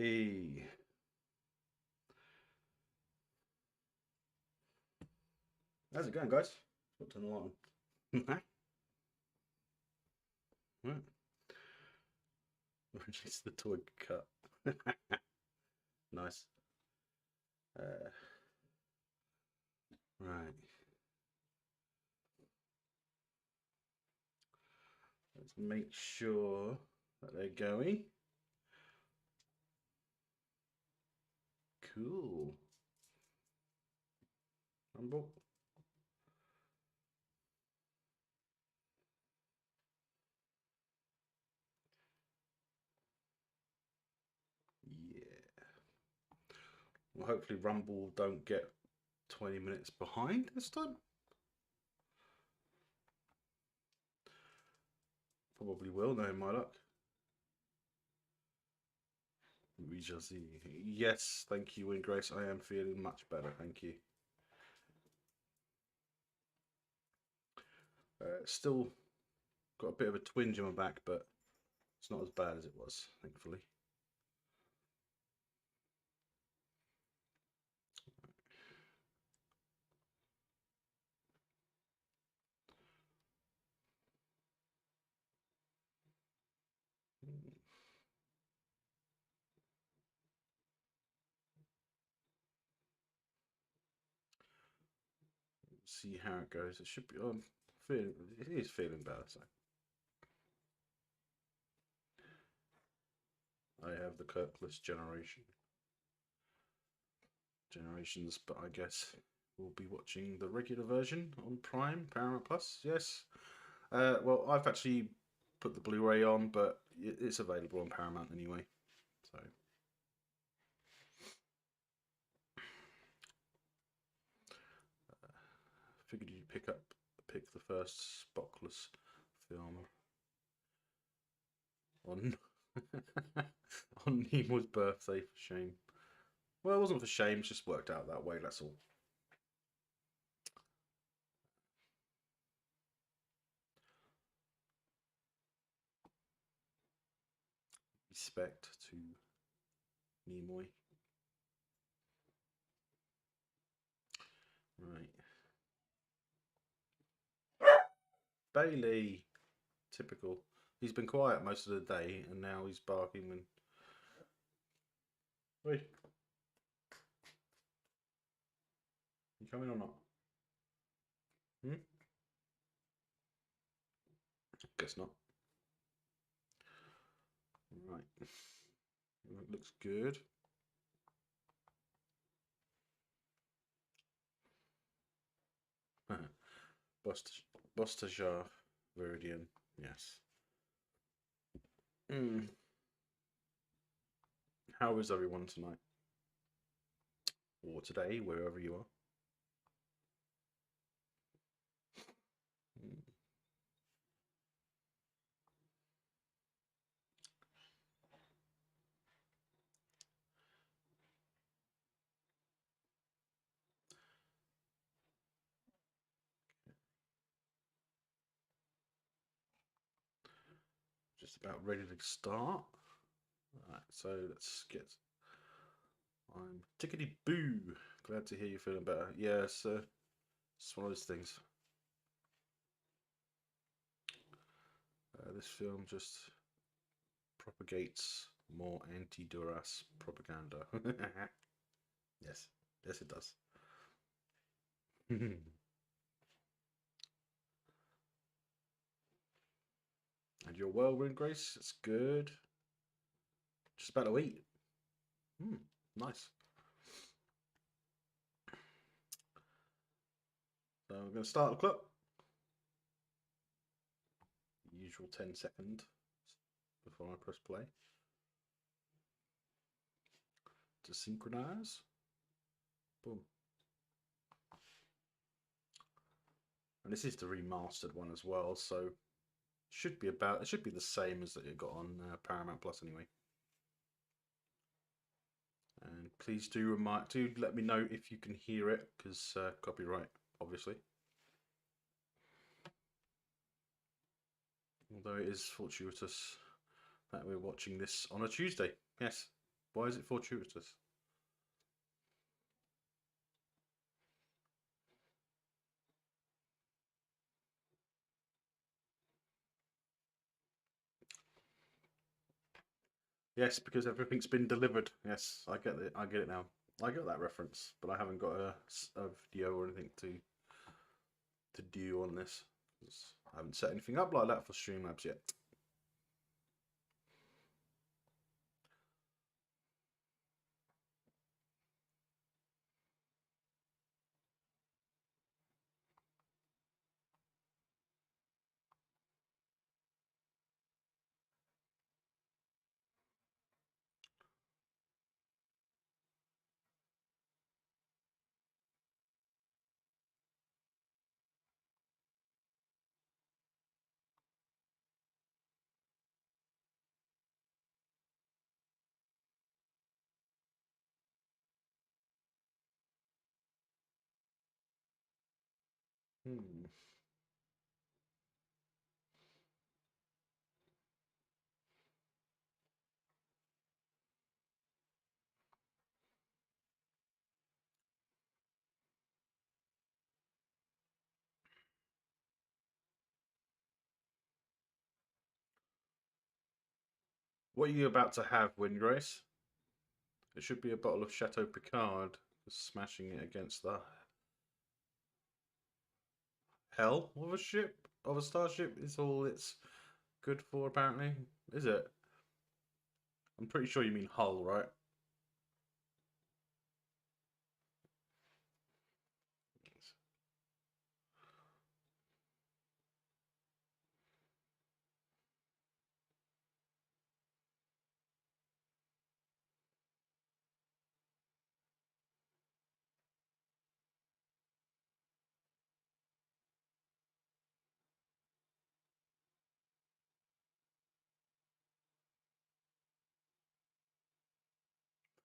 Hey, how's it going, guys? Got to turn the light on. Right. Release the toy cut. Nice. Uh, right. Let's make sure that they're going. Cool. Rumble. Yeah. Well, hopefully Rumble don't get 20 minutes behind this time. Probably will, knowing my luck. We shall see. Yes, thank you, Win Grace. I am feeling much better, thank you. Still got a bit of a twinge in my back, but it's not as bad as it was, thankfully. See how it goes. It should be. Feeling. It is feeling better. So I have the Kirkless generations, but I guess we'll be watching the regular version on Prime, Paramount Plus. Yes. Well, I've actually put the Blu-ray on, but it's available on Paramount anyway. So. Figured you'd pick the first Spotless film on on Nemo's birthday for shame. Well, it wasn't for shame, it's just worked out that way, that's all. Respect to Nimoy. Right. Bailey. Typical. He's been quiet most of the day and now he's barking when. Oi. You coming or not? Guess not. Right. It looks good. Bostajar Viridian. Yes. How is everyone tonight? Or today, wherever you are? Just about ready to start. Alright, so let's get. I'm tickety boo. Glad to hear you're feeling better. Yeah, so it's one of those things. This film just propagates more anti-Duras propaganda. Yes, yes, it does. And your whirlwind, Grace? It's good. Just about to eat. Nice. So we're going to start the clock. Usual 10-second before I press play. To synchronize. Boom. And this is the remastered one as well, so it should be the same as that you got on Paramount Plus anyway. And please do let me know if you can hear it, because copyright, obviously. Although it is fortuitous that we're watching this on a Tuesday. Yes, Why is it fortuitous? Yes, because everything's been delivered. Yes, I get it. I get it now. I got that reference, but I haven't got a video or anything to do on this. I haven't set anything up like that for Streamlabs yet. Hmm. What are you about to have, Windgrace? It should be a bottle of Chateau Picard. Smashing it against the hell of a ship, of a starship, is all it's good for, apparently. Is it? I'm pretty sure you mean hull, right?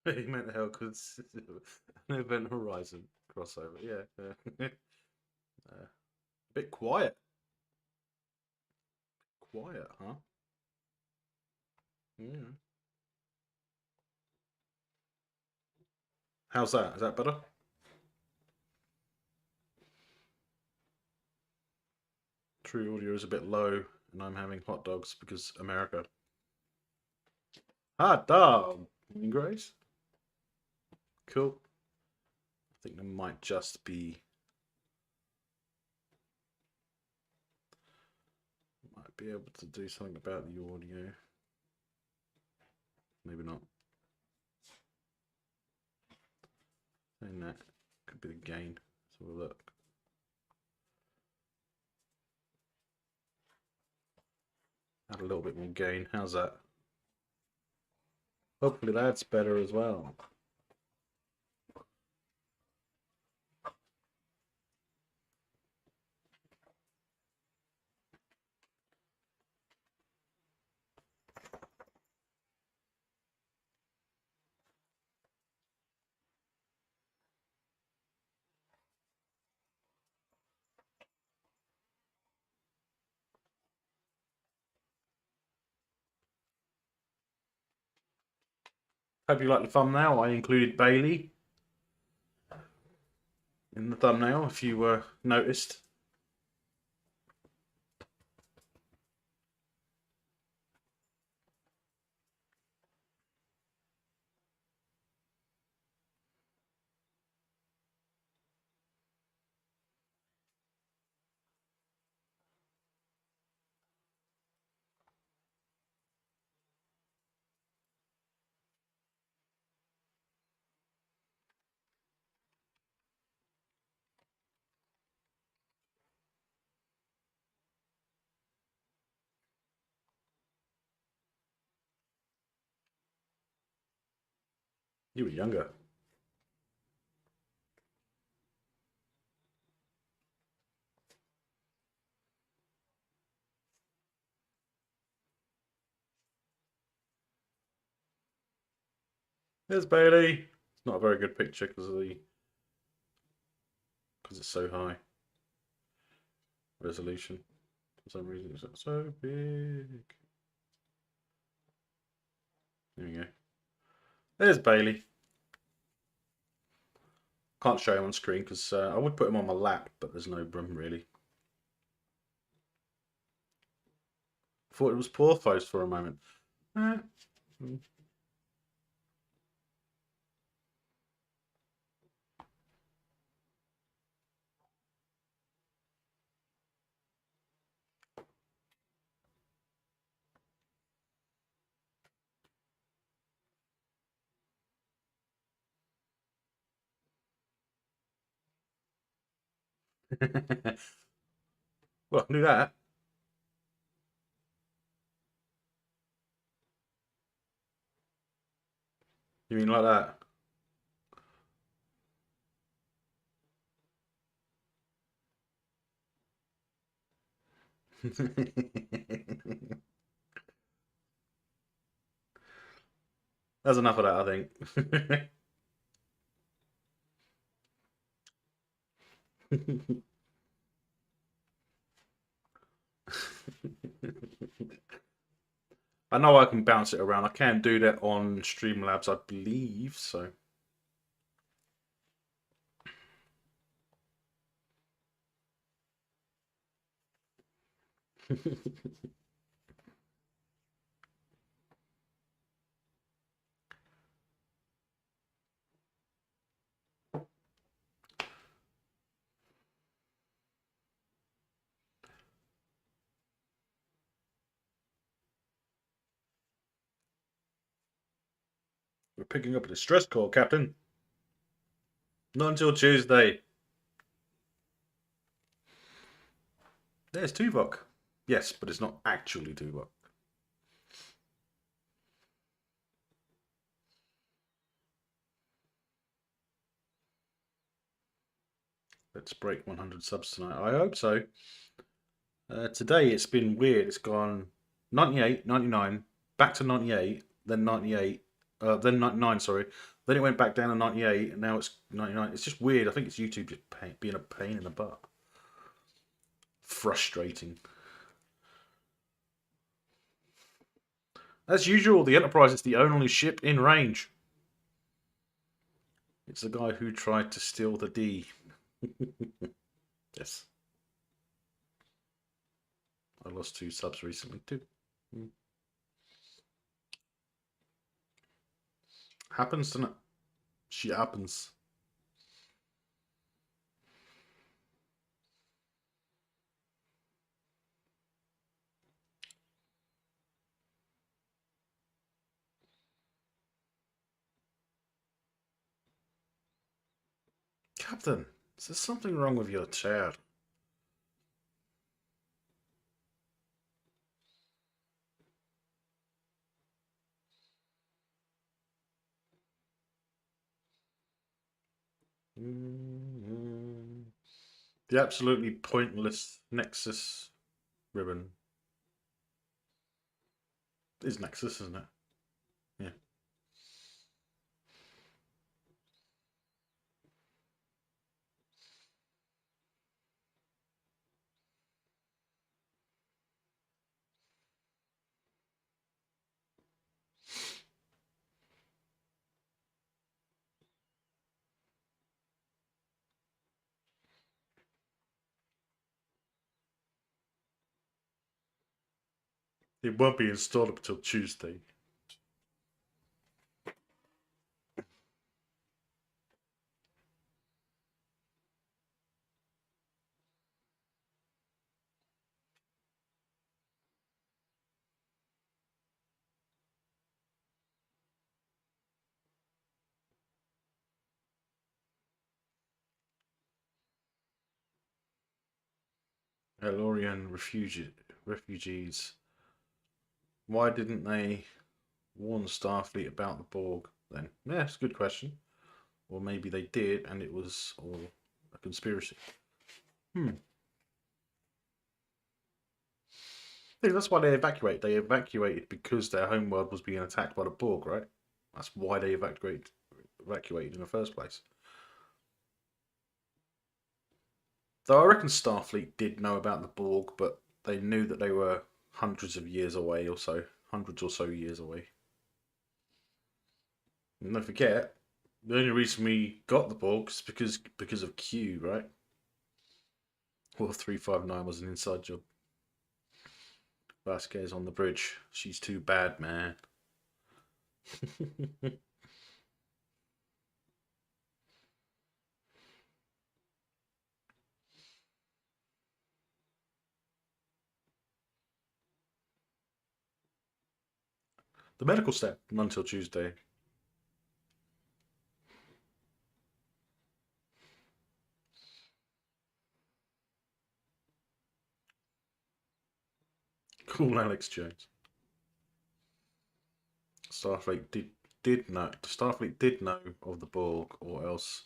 He meant hell because an Event Horizon crossover. Yeah. A bit quiet. Quiet, huh? Yeah. How's that? Is that better? True audio is a bit low, and I'm having hot dogs because America. Hot dog! Grace? Cool. I think there might just be. Might be able to do something about the audio. Maybe not. And that could be the gain. So we'll look. Add a little bit more gain. How's that? Hopefully that's better as well. Hope you like the thumbnail. I included Bailey in the thumbnail, if you noticed. You were younger. There's Bailey. It's not a very good picture because it's so high resolution. For some reason, it's so big. There we go. There's Bailey. Can't show him on screen because I would put him on my lap, but there's no room really. Thought it was Porthos for a moment. Well, I knew that. You mean like that? That's enough of that, I think. I know I can bounce it around. I can do that on Streamlabs, I believe, so. We're picking up a distress call, Captain. Not until Tuesday. There's Tuvok. Yes, but it's not actually Tuvok. Let's break 100 subs tonight. I hope so. Today it's been weird. It's gone 98, 99, back to 98, then 98, then 99, sorry. Then it went back down to 98, and now it's 99. It's just weird. I think it's YouTube just being a pain in the butt. Frustrating. As usual, the Enterprise is the only ship in range. It's the guy who tried to steal the D. Yes. I lost 2 subs recently too. Happens, doesn't it? Shit happens. Captain, is there something wrong with your chair? The absolutely pointless Nexus ribbon is Nexus, isn't it? Yeah. It won't be installed until Tuesday. Elorian refugees. Why didn't they warn Starfleet about the Borg then? Yeah, it's a good question. Or maybe they did and it was all a conspiracy. Yeah, that's why they evacuated. They evacuated because their homeworld was being attacked by the Borg, right? That's why they evacuated in the first place. Though I reckon Starfleet did know about the Borg, but they knew that they were hundreds of years away or so. Hundreds or so years away. And don't forget, the only reason we got the Borg is because of Q, right? Well, 359 was an inside job. Vasquez on the bridge. She's too bad, man. The medical step, not until Tuesday. Cool, Alex Jones. Starfleet did know. Starfleet did know of the Borg, or else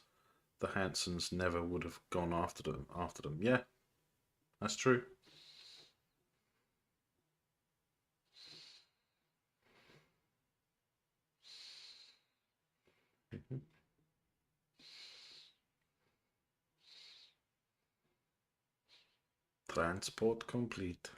the Hansons never would have gone after them. Yeah, that's true. Mhm. Transport complete.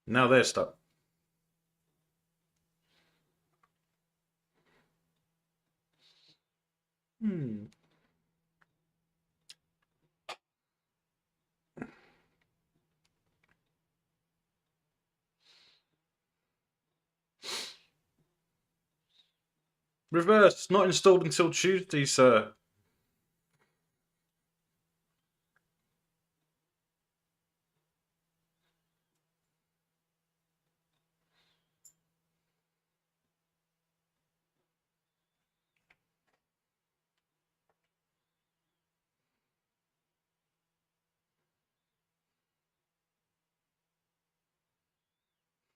Now they're stuck. Hmm. Reverse, not installed until Tuesday, sir.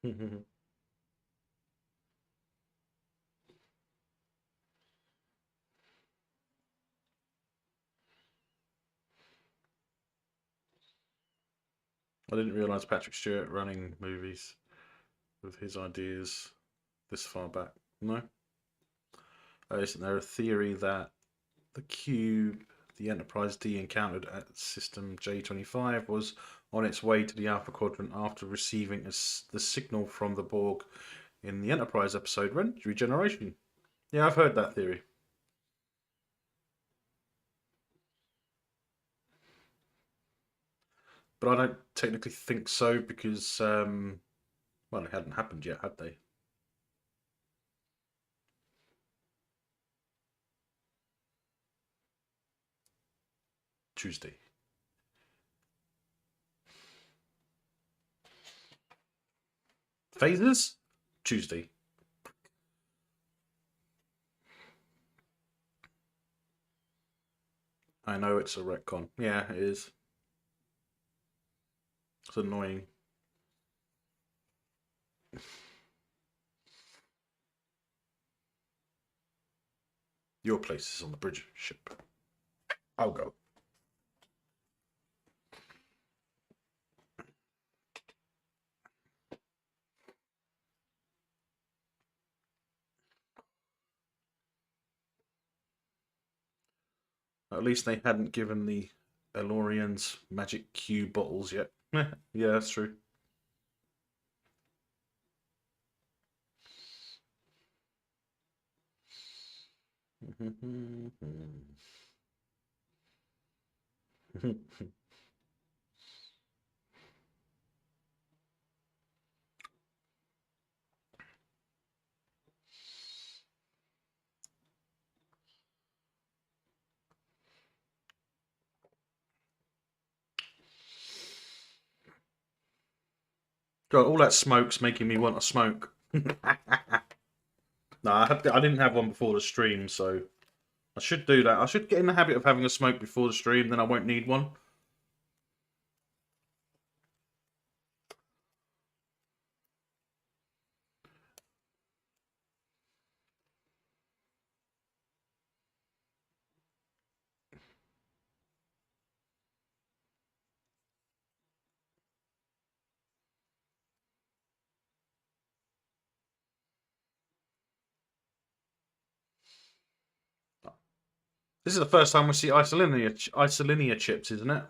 I didn't realise Patrick Stewart running movies with his ideas this far back. No? Isn't there a theory that the cube the Enterprise D encountered at system J25 was on its way to the Alpha Quadrant after receiving the signal from the Borg in the Enterprise episode Regeneration? Yeah, I've heard that theory. But I don't technically think so because, well, it hadn't happened yet, had they? Tuesday. Phasers? Tuesday. I know it's a retcon. Yeah, it is. It's annoying. Your place is on the bridge ship. I'll go. At least they hadn't given the Elorians magic cube bottles yet. Yeah, that's true. God, all that smoke's making me want to smoke. No, I didn't have one before the stream, so I should do that. I should get in the habit of having a smoke before the stream, then I won't need one. This is the first time we see isolinear chips, isn't it?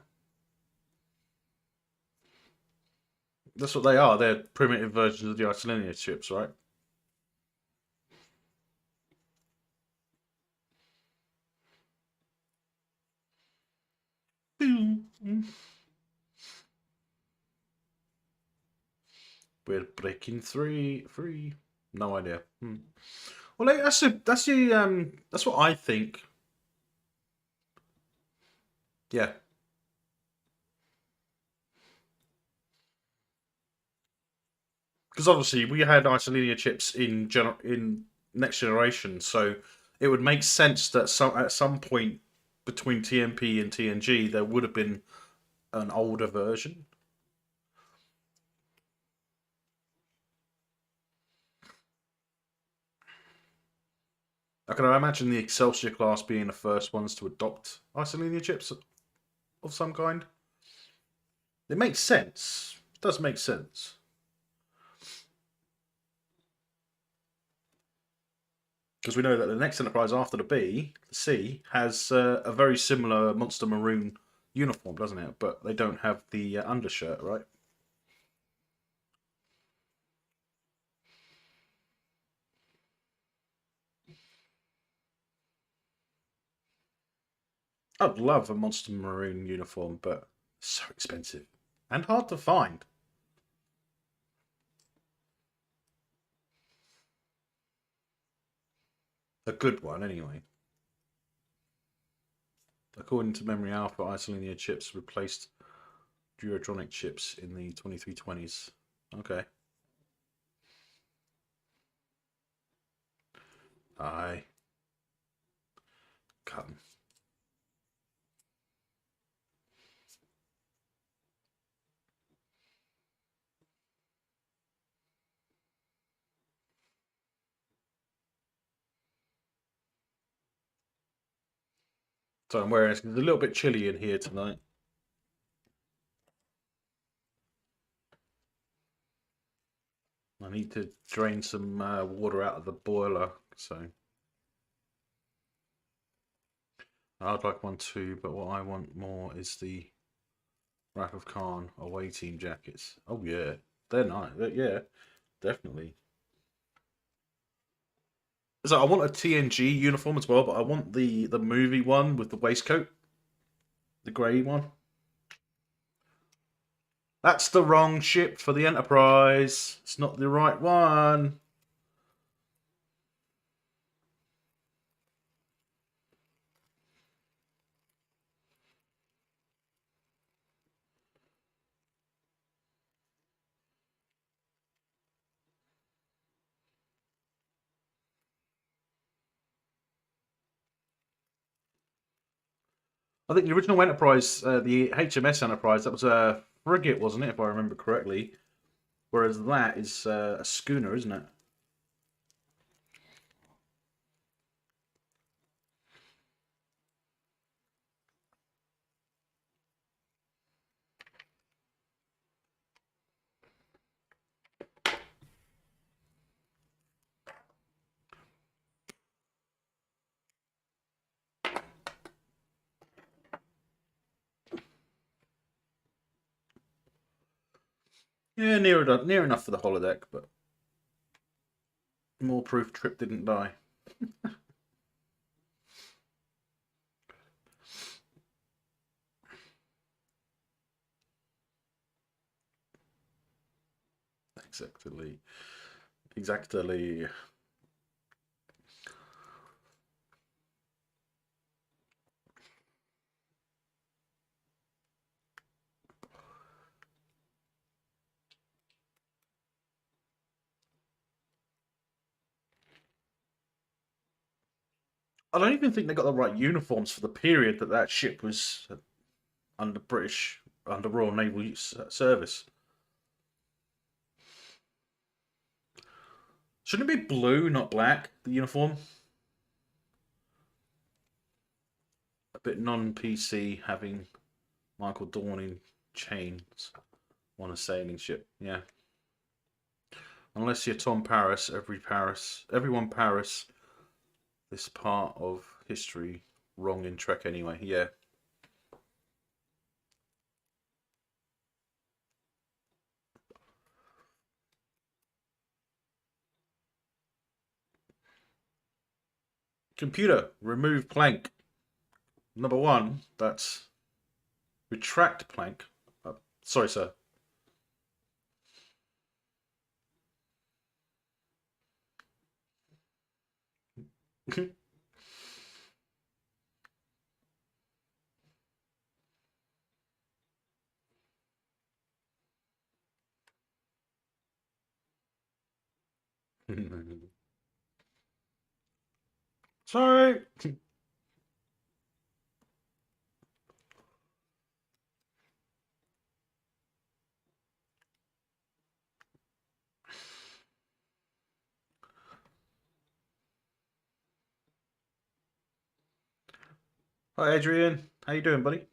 That's what they are. They're primitive versions of the isolinear chips, right? We're breaking free. No idea. Well, like, that's what I think. Yeah, because obviously we had isolinear chips in next generation, so it would make sense that at some point between TMP and TNG there would have been an older version. I can imagine the Excelsior class being the first ones to adopt isolinear chips of some kind. It makes sense. It does make sense. Because we know that the next Enterprise after the C, has a very similar Monster Maroon uniform, doesn't it? But they don't have the undershirt, right? I'd love a Monster Maroon uniform, but so expensive and hard to find. A good one, anyway. According to Memory Alpha, isolinear chips replaced Durotronic chips in the 2320s. Okay. Aye. Come. So I'm wearing it's a little bit chilly in here tonight. I need to drain some water out of the boiler, so I'd like one too. But what I want more is the Wrath of Khan away team jackets. Oh yeah, they're nice. Yeah, definitely. So I want a TNG uniform as well, but I want the movie one with the waistcoat, the grey one. That's the wrong ship for the Enterprise. It's not the right one. I think the original Enterprise, the HMS Enterprise, that was a frigate, wasn't it, if I remember correctly? Whereas that is a schooner, isn't it? Yeah, near enough for the holodeck, but more proof Trip didn't die. Exactly. Exactly. I don't even think they got the right uniforms for the period that that ship was under under Royal Naval service. Shouldn't it be blue, not black, the uniform? A bit non-PC having Michael Dorn in chains on a sailing ship. Yeah. Unless you're Tom Paris, everyone Paris, this part of history wrong in Trek anyway. Yeah. Computer, remove plank. Number one, that's retract plank. Sorry, sir. Sorry. Hi, Adrian. How you doing, buddy?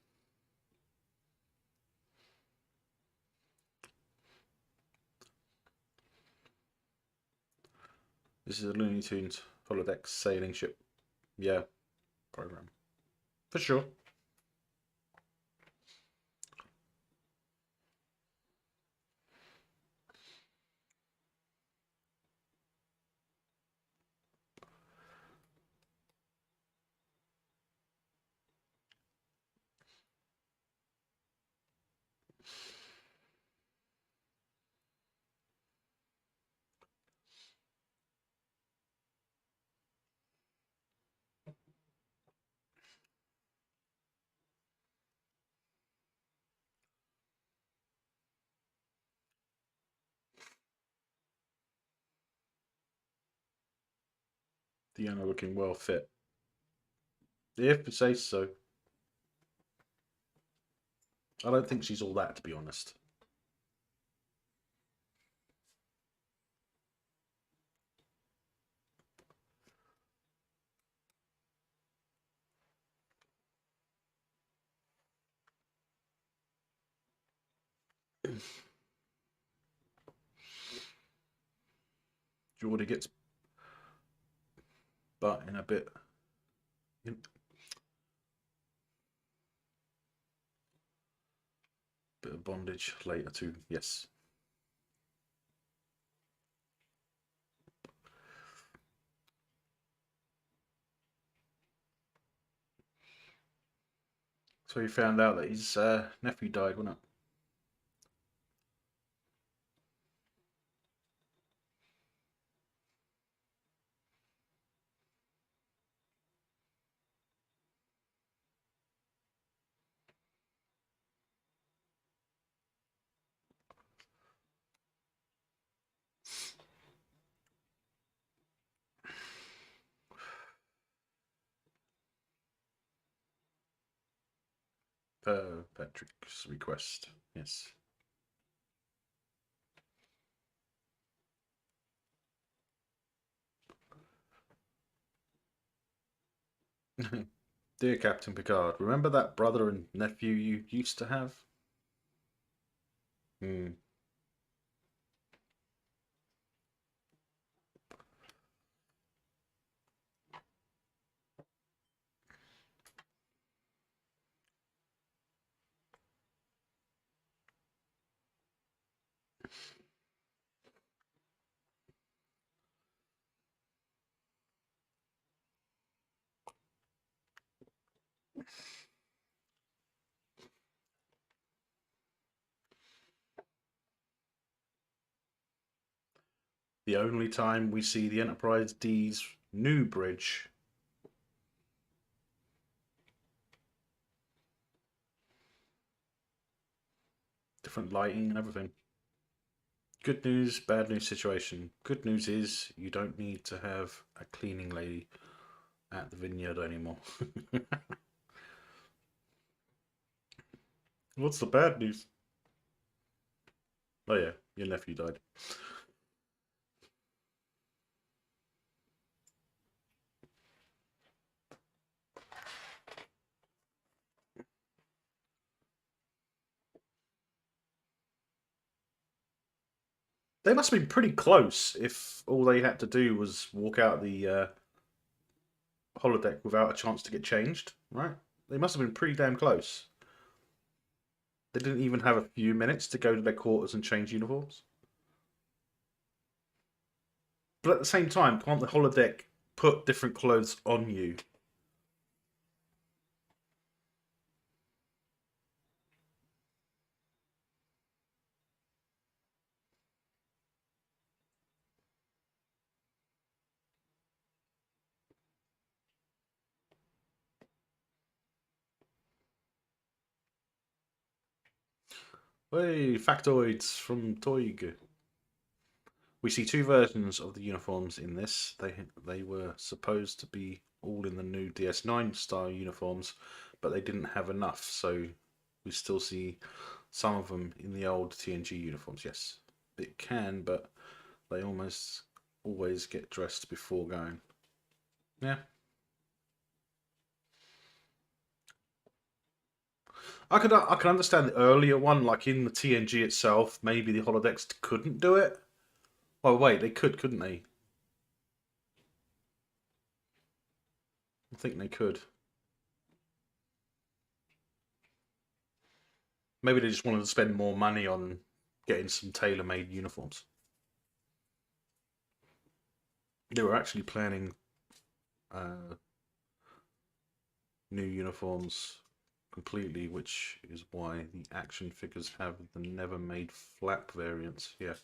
This is a Looney Tunes holodeck sailing ship. Yeah, program. For sure. Deanna looking well fit. If it says so. I don't think she's all that, to be honest. Geordie gets butt in a bit. Bit of bondage later too. Yes. So he found out that his nephew died, wasn't it? Patrick's request. Yes. Dear Captain Picard, remember that brother and nephew you used to have? Hmm. The only time we see the Enterprise D's new bridge. Different lighting and everything. Good news, bad news situation. Good news is you don't need to have a cleaning lady at the vineyard anymore. What's the bad news? Oh yeah, your nephew died. They must have been pretty close if all they had to do was walk out the holodeck without a chance to get changed, right? They must have been pretty damn close. They didn't even have a few minutes to go to their quarters and change uniforms. But at the same time, can't the holodeck put different clothes on you? Hey, factoids from Toig. We see two versions of the uniforms in this. They were supposed to be all in the new DS9 style uniforms, but they didn't have enough, so we still see some of them in the old TNG uniforms. Yes, it can, but they almost always get dressed before going. Yeah. I could understand the earlier one, like in the TNG itself, maybe the holodecks couldn't do it. Oh wait, they could, couldn't they? I think they could. Maybe they just wanted to spend more money on getting some tailor-made uniforms. They were actually planning uh, new uniforms completely, which is why the action figures have the never-made flap variants. Yeah.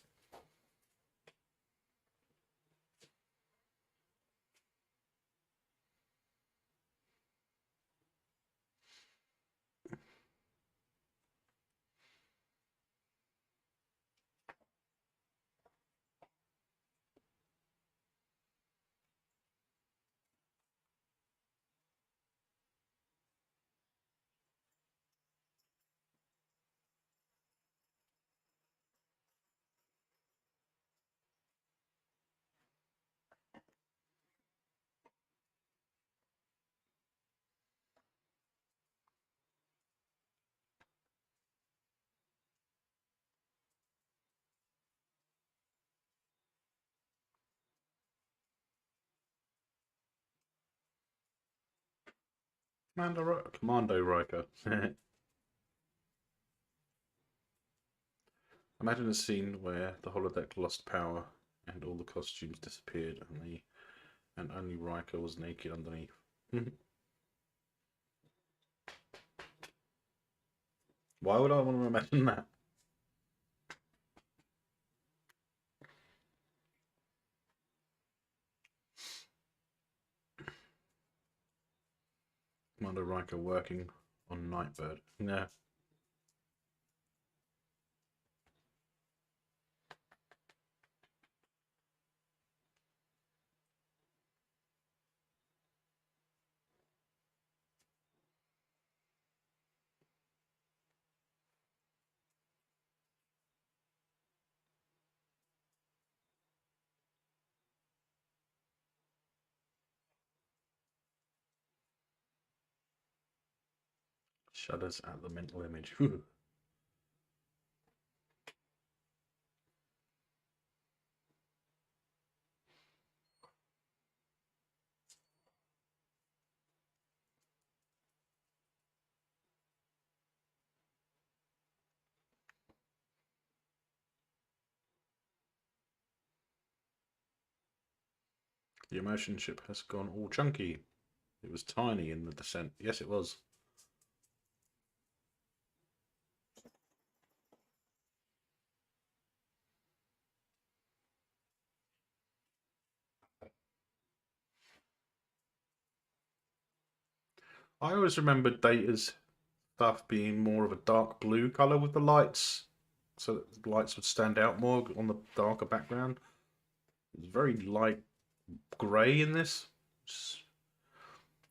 Commando Riker. Imagine a scene where the holodeck lost power and all the costumes disappeared, and only Riker was naked underneath. Why would I want to imagine that? Commander Riker working on Nightbird. Yeah. Shudders at the mental image. The immersion ship has gone all chunky. It was tiny in the descent. Yes, it was. I always remember Data's stuff being more of a dark blue color with the lights, so that the lights would stand out more on the darker background. It's very light grey in this. Just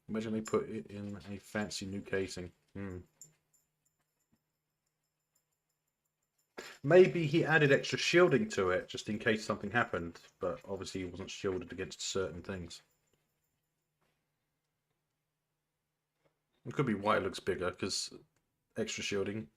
imagine they put it in a fancy new casing. Maybe he added extra shielding to it just in case something happened, but obviously he wasn't shielded against certain things. It could be why it looks bigger, because extra shielding.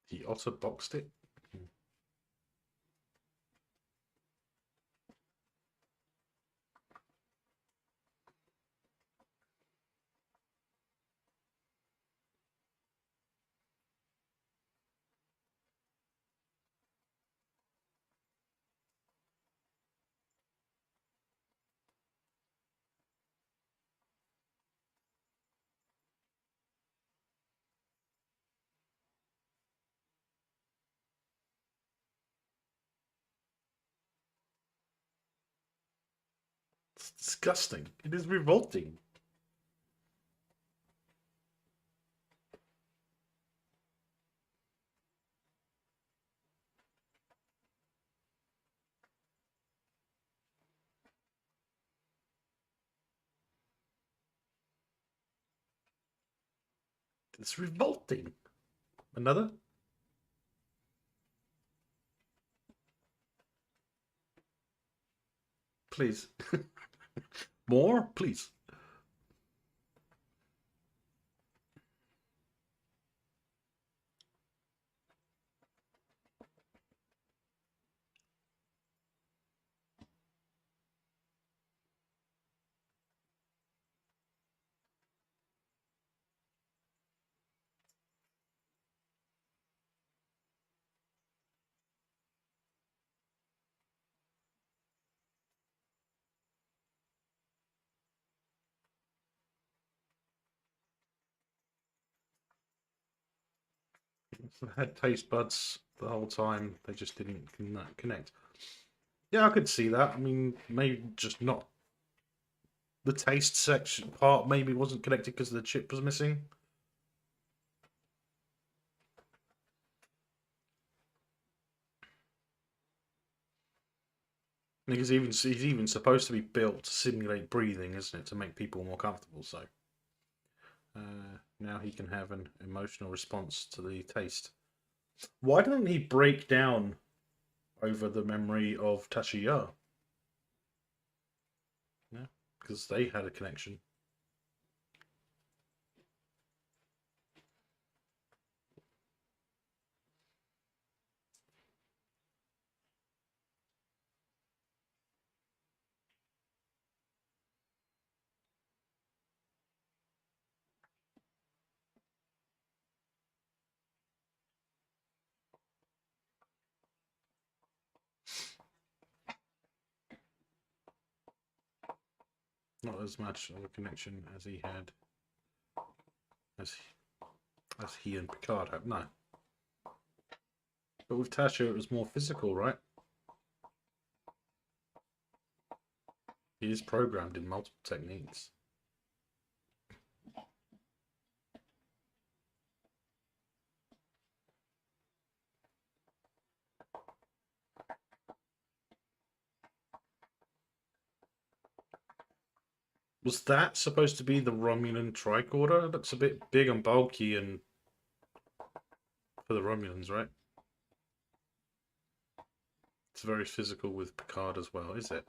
The otter boxed it? It's disgusting. It is revolting. It's revolting. Another? Please. More? Please. I had taste buds the whole time. They just didn't connect. Yeah, I could see that. I mean, maybe just not. The taste section part maybe wasn't connected because the chip was missing. Because he's even supposed to be built to simulate breathing, isn't it, to make people more comfortable? So now he can have an emotional response to the taste. Why don't he break down over the memory of Tashiya? Yeah, because they had a connection. Not as much of a connection as he had, as he and Picard have. No. But with Tasha, it was more physical, right? He is programmed in multiple techniques. Was that supposed to be the Romulan tricorder? It looks a bit big and bulky and for the Romulans, right? It's very physical with Picard as well, is it?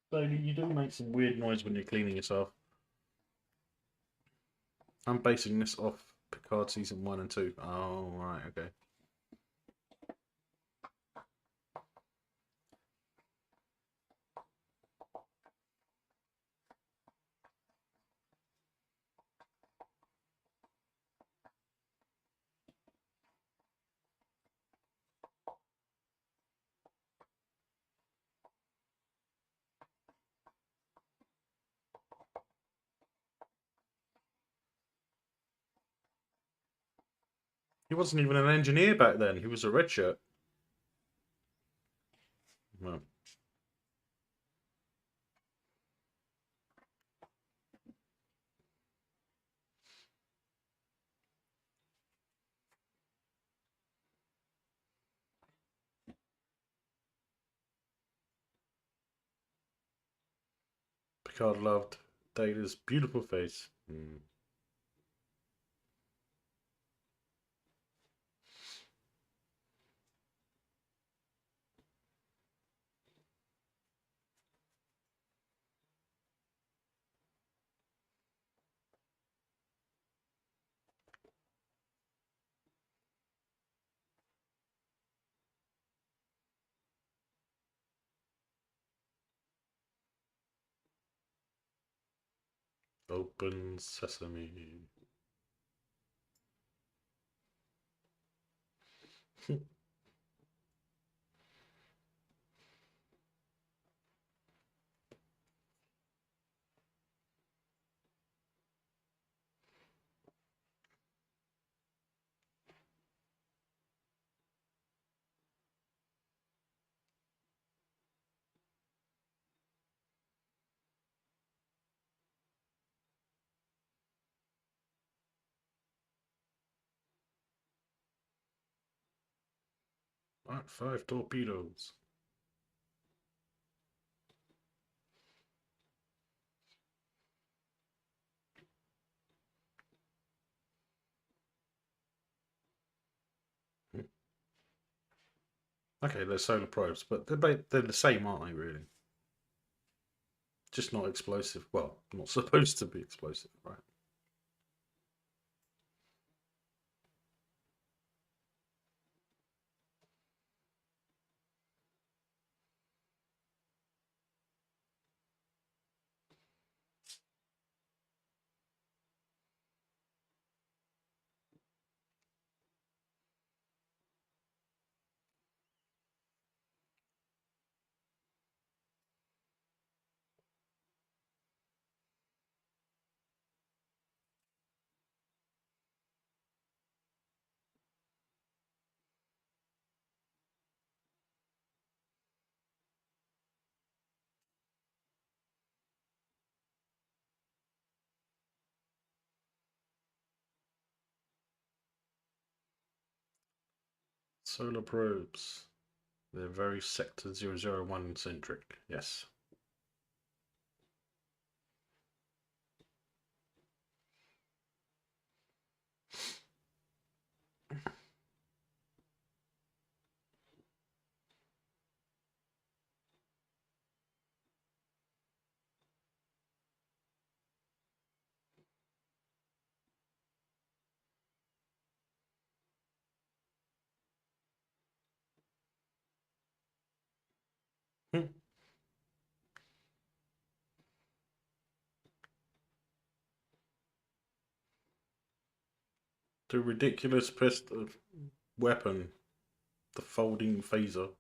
So you do make some weird noise when you're cleaning yourself. I'm basing this off Picard season 1 and 2. Oh, right, okay. He wasn't even an engineer back then. He was a red shirt. Well, Picard loved Data's beautiful face. Open sesame. Right, 5 torpedoes. Okay, they're solar probes, but they're the same, aren't they, really? Just not explosive. Well, not supposed to be explosive, right? Solar probes. They're very Sector 001 centric, yes. Hmm. The ridiculous pistol weapon, the folding phaser.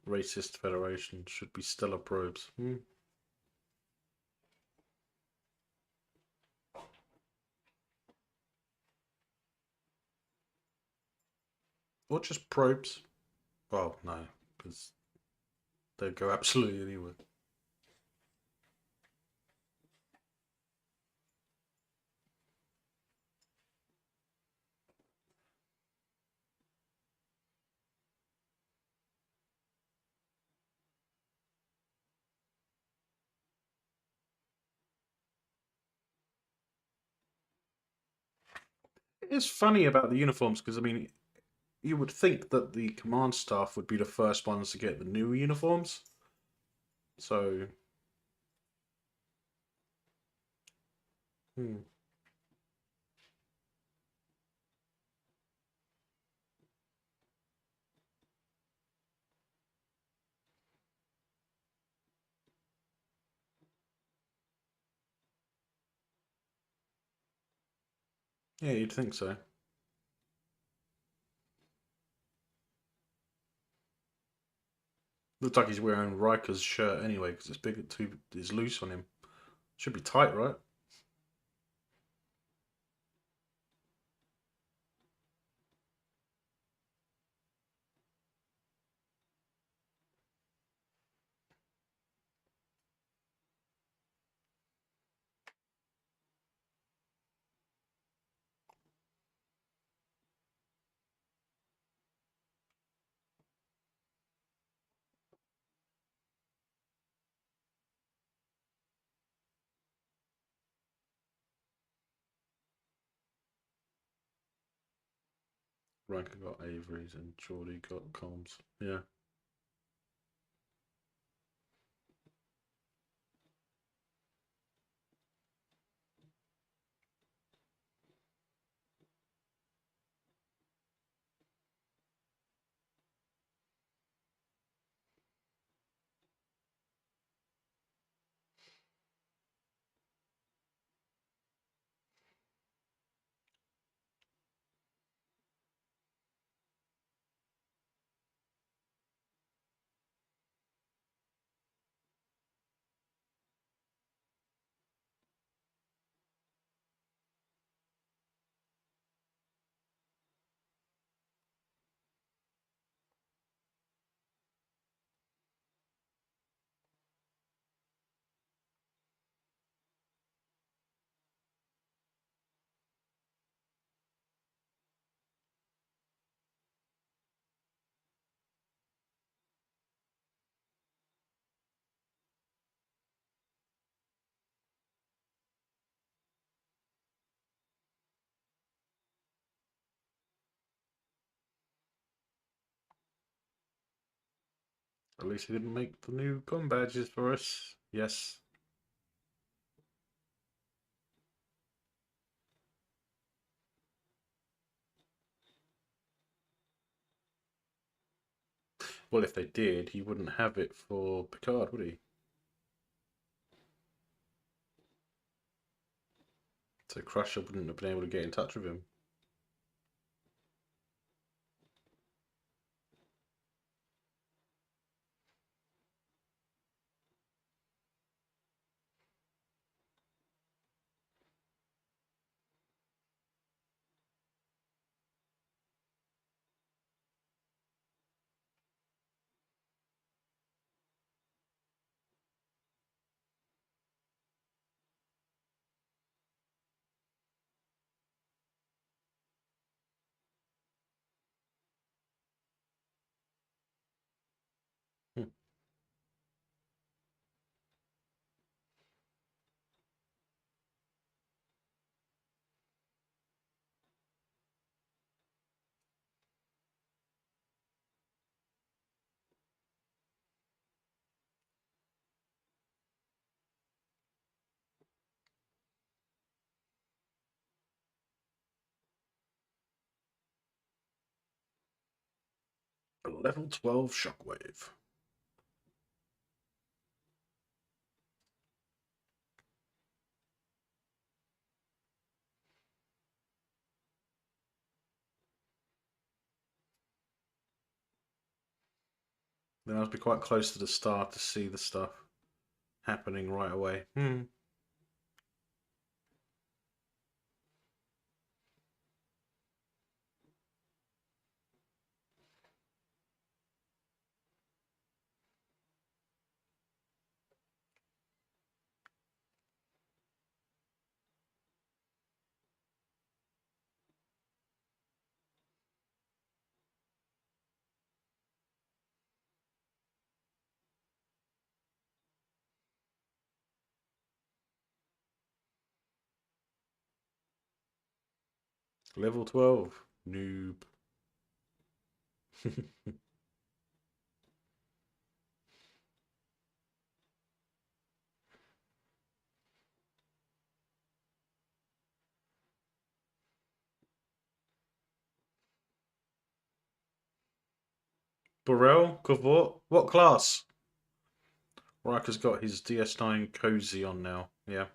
Racist Federation should be stellar probes. Hmm. Or just probes. Well, no, because they go absolutely anywhere. It's funny about the uniforms because, I mean, you would think that the command staff would be the first ones to get the new uniforms. So, hmm. Yeah, you'd think so. Looks like he's wearing Riker's shirt anyway because it's big, too, it's loose on him. Should be tight, right? Riker got Avery's and Geordie got Combs. Yeah. At least he didn't make the new com badges for us. Yes. Well, if they did, he wouldn't have it for Picard, would he? So Crusher wouldn't have been able to get in touch with him. Hmm. A level 12 shockwave. Then I must be quite close to the star to see the stuff happening right away. Level 12. Noob. Burrell? Cavort? What class? Riker's got his DS9 cozy on now. Yeah.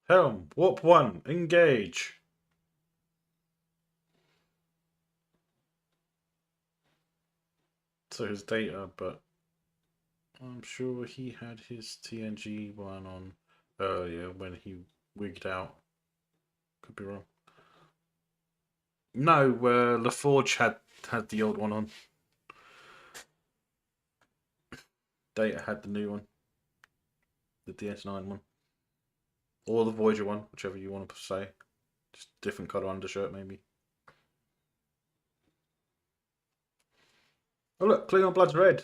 Helm, warp 1, engage. So his data, but I'm sure he had his TNG one on earlier when he wigged out. Could be wrong. No, LaForge had the old one on. Data had the new one, the DS9 one, or the Voyager one, whichever you want to say. Just different color undershirt, maybe. Oh look, Klingon blood's red.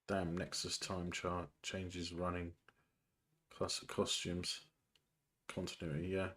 Damn, Nexus time chart changes running. Classic costumes. Continuity, yeah.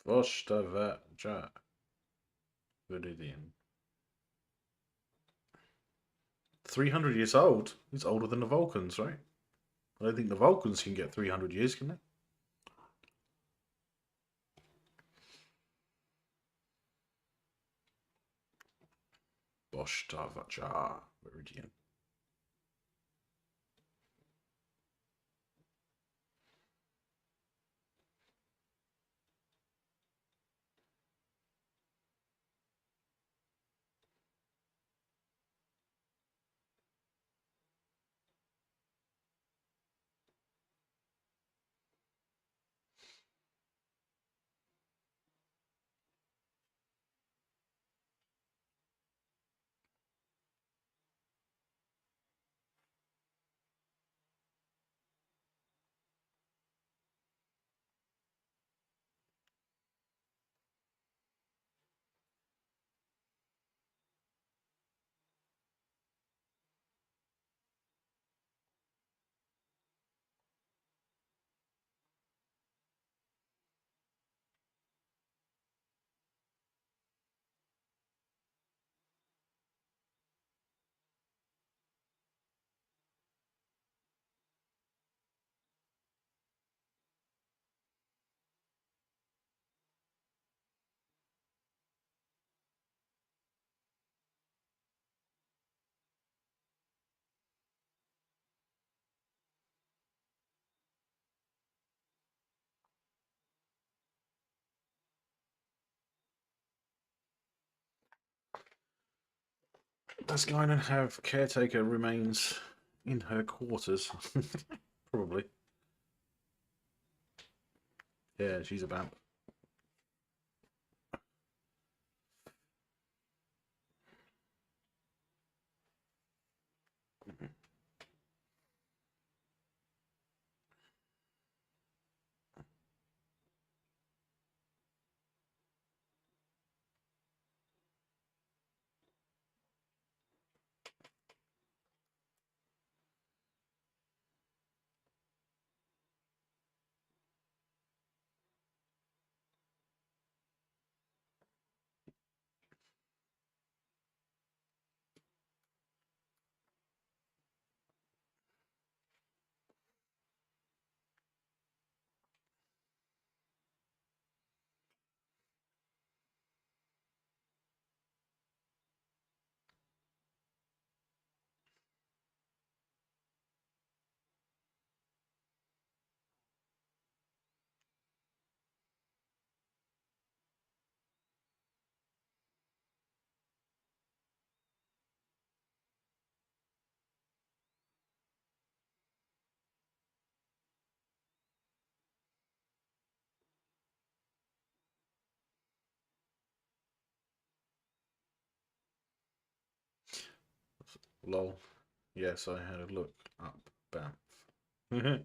Vostavaja. Viridian. 300 years old? He's older than the Vulcans, right? I don't think the Vulcans can get 300 years, can they? Vostavaja. Viridian. Does Guinan have caretaker remains in her quarters? Probably. Yeah, she's about. Lol. Yes, I had a look up Banff. I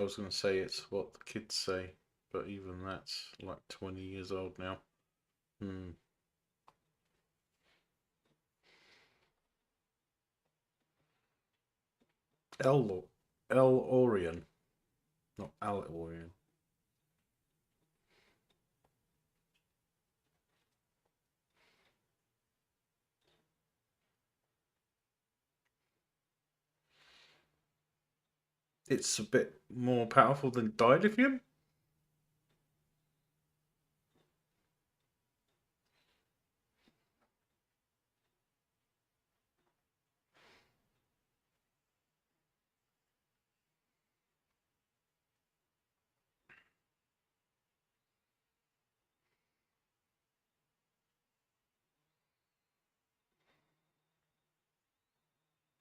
was going to say it's what the kids say, but even that's like 20 years old now. Hmm. El El Orion, not Al Orion. It's a bit more powerful than dilithium.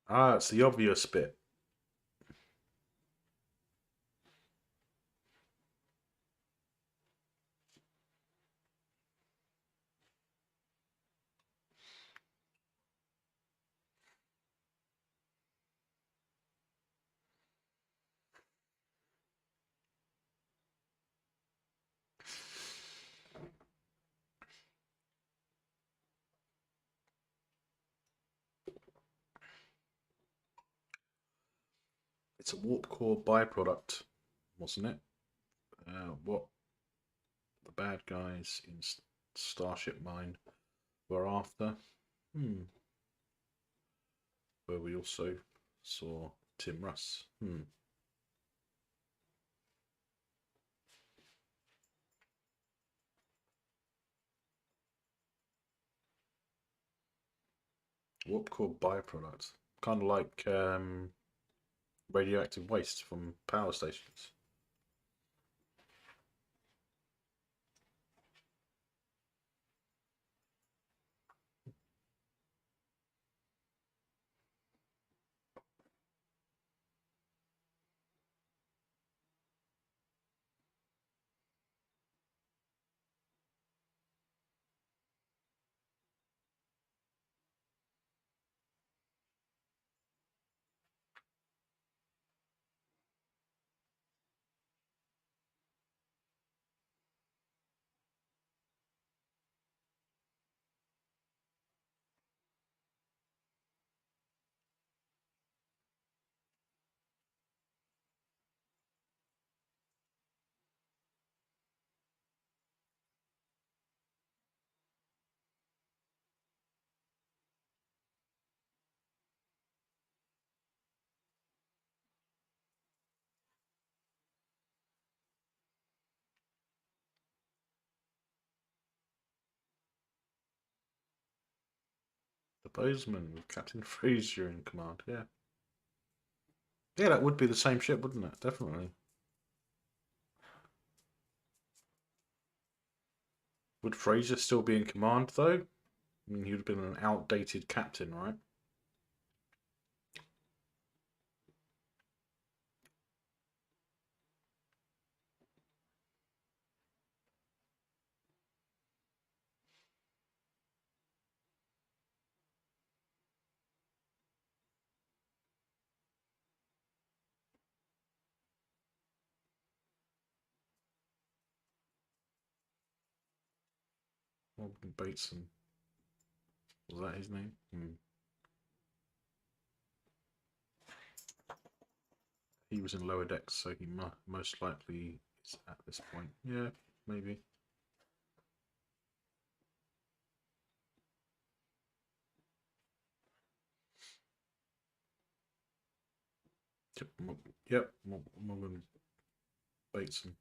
Ah, it's the obvious bit. It's a warp core byproduct, wasn't it? What the bad guys in Starship Mine were after. Where we also saw Tim Russ. Warp core byproduct. Kind of like radioactive waste from power stations. The Bozeman with Captain Fraser in command. Yeah. Yeah, that would be the same ship, wouldn't it? Definitely. Would Fraser still be in command, though? I mean, he would have been an outdated captain, right? Morgan Bateson. Was that his name? He was in lower decks, so he most likely is at this point. Yeah, maybe. Yep, Morgan Bateson.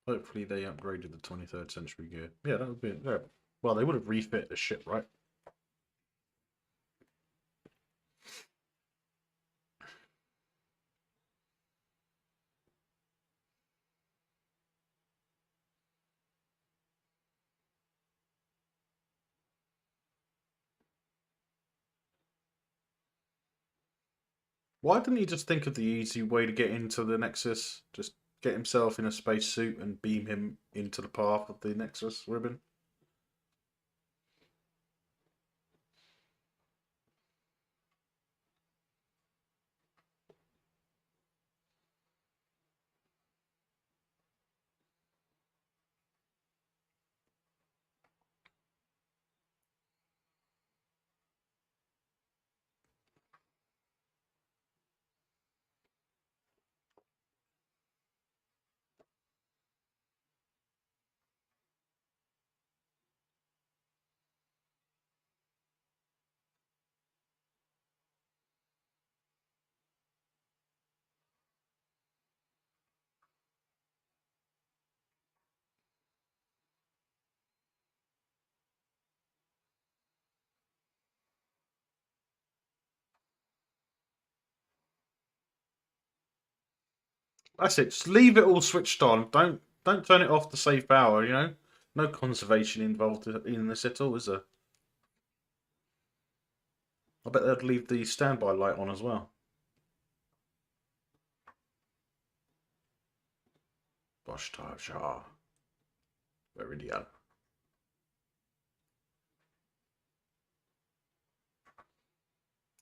Hopefully they upgraded the 23rd century gear. Yeah, that would be it. Yeah. Well, they would have refit the ship, right? Why didn't he just think of the easy way to get into the Nexus? Just get himself in a spacesuit and beam him into the path of the Nexus ribbon? That's it. Just leave it all switched on. Don't Don't turn it off to save power, you know? No conservation involved in this at all, is there? I bet they'd leave the standby light on as well. Quest-RRC. Viridian.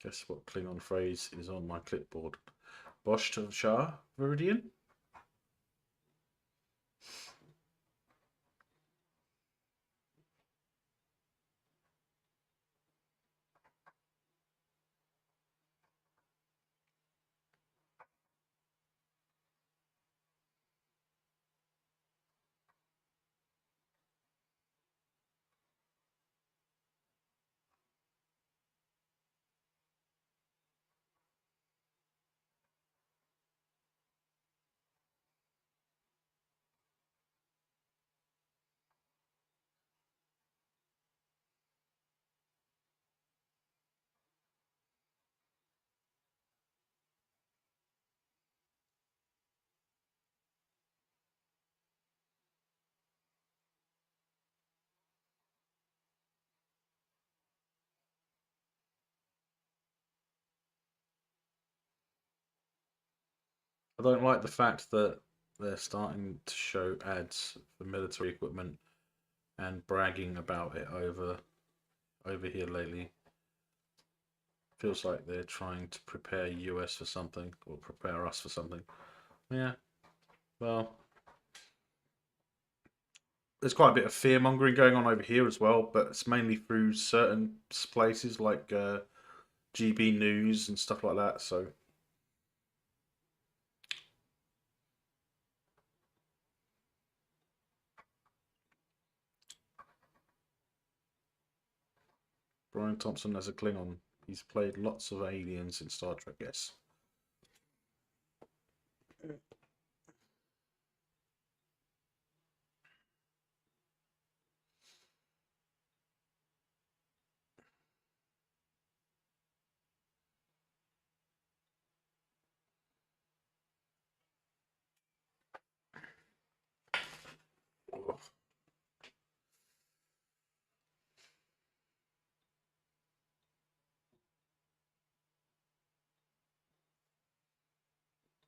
Guess what Klingon phrase is on my clipboard? Quest-RRC. Viridian? I don't like the fact that they're starting to show ads for military equipment and bragging about it over here lately. Feels like they're trying to prepare US for something or prepare us for something. Yeah, well, there's quite a bit of fear mongering going on over here as well, but it's mainly through certain places like GB News and stuff like that. So Brian Thompson as a Klingon. He's played lots of aliens in Star Trek, yes.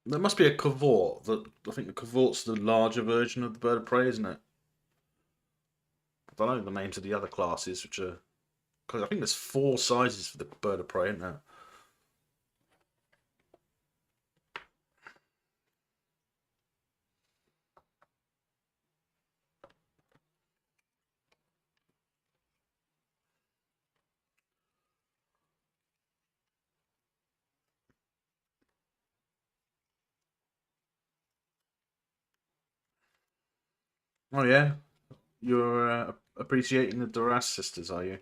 There must be a cavort. I think the cavort's the larger version of the bird of prey, isn't it? I don't know the names of the other classes, which are because I think there's four sizes for the bird of prey, isn't there? Oh yeah, you're appreciating the Duras sisters, are you?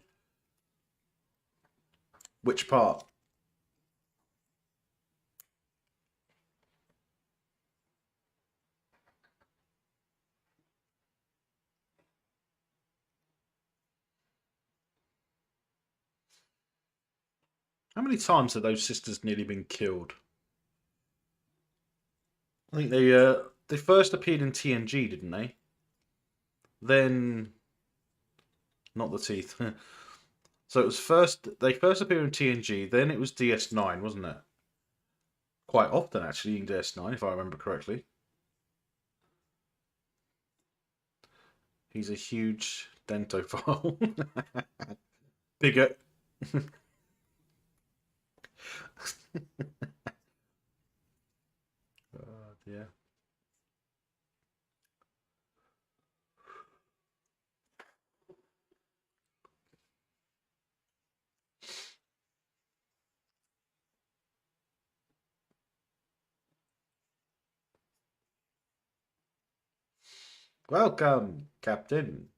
Which part? How many times have those sisters nearly been killed? I think they first appeared in TNG, didn't they? Then not the teeth. So it was first they first appeared in TNG, then it was DS9, wasn't it? Quite often actually in DS9, if I remember correctly. He's a huge dentophile. Bigger. Yeah. Welcome, Captain.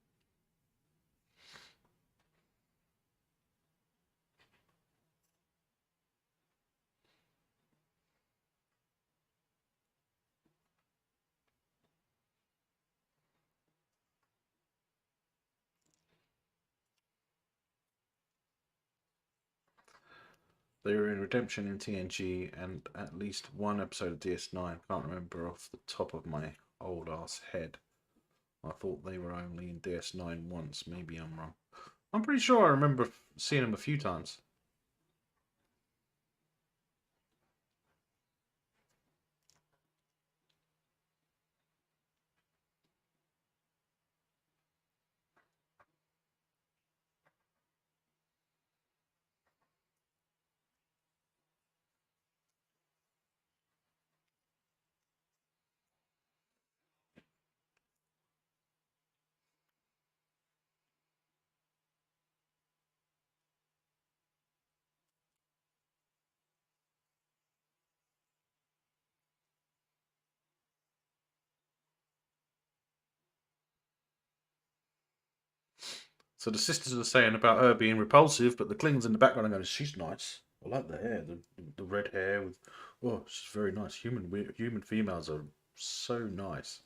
They were in Redemption in TNG and at least one episode of DS9. Can't remember off the top of my old ass head. I thought they were only in DS9 once. Maybe I'm wrong. I'm pretty sure I remember seeing them a few times. So the sisters are saying about her being repulsive, but the Klingons in the background are going, "She's nice. I like the hair, the red hair with. Oh, she's very nice. Human females are so nice."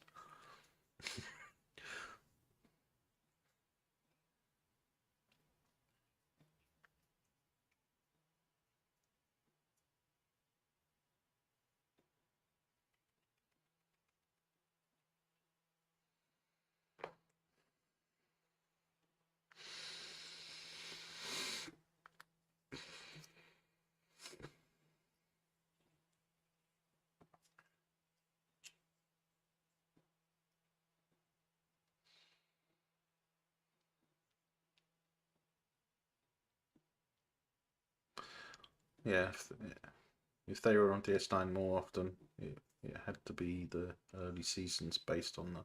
Yeah, if they were on DS9 more often, it had to be the early seasons based on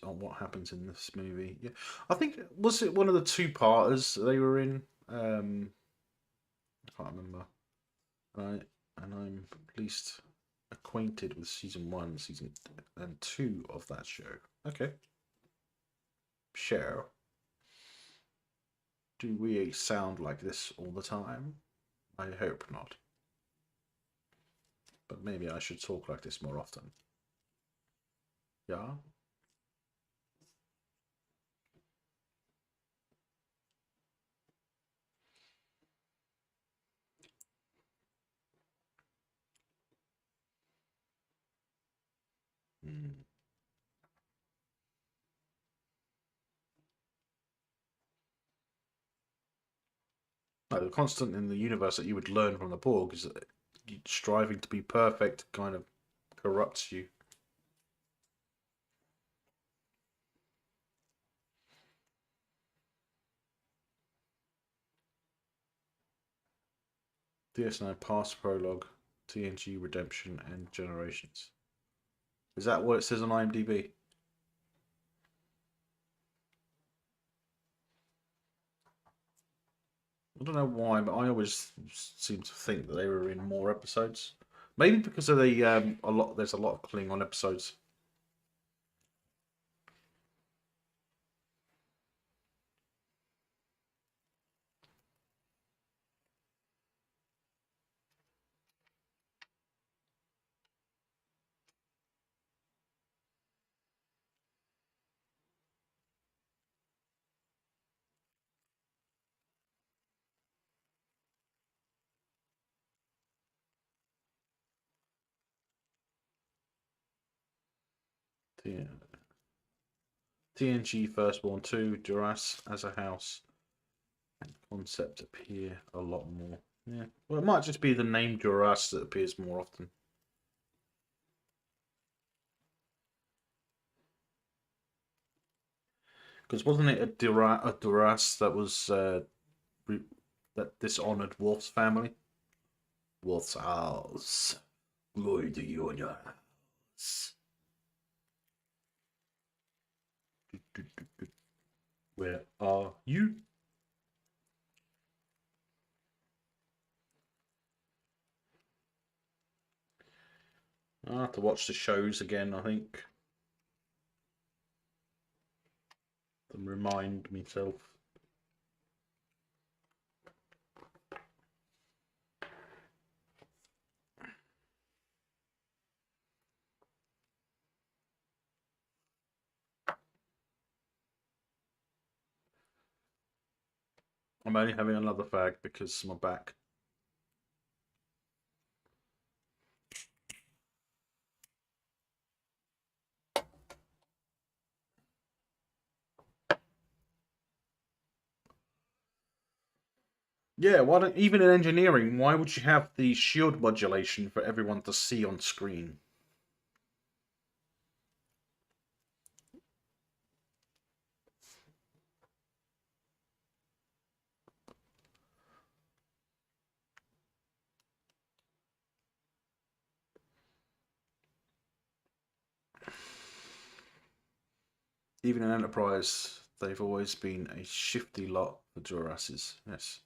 on what happens in this movie. Yeah, I think was it one of the two-parters they were in. I can't remember. And I'm at least acquainted with season one, season and two of that show. Okay, share. Do we sound like this all the time? I hope not. But maybe I should talk like this more often. Yeah. Mm. Like the constant in the universe that you would learn from the Borg is that striving to be perfect kind of corrupts you. DS9 Past Prologue, TNG Redemption, and Generations. Is that what it says on IMDb? I don't know why, but I always seem to think that they were in more episodes. Maybe because of the a lot. There's a lot of Klingon episodes. TNG Firstborn 2, Duras as a house, and concept appear a lot more. Yeah. Well, it might just be the name Duras that appears more often. Because wasn't it a Duras that was that dishonored Worf's family? Worf's house. Glory to you and your house. Where are you? I have to watch the shows again, I think, and remind myself. I'm only having another fag because my back. Yeah, why don't, even in engineering, why would you have the shield modulation for everyone to see on screen? Even in Enterprise, they've always been a shifty lot, the Jurassics. Yes.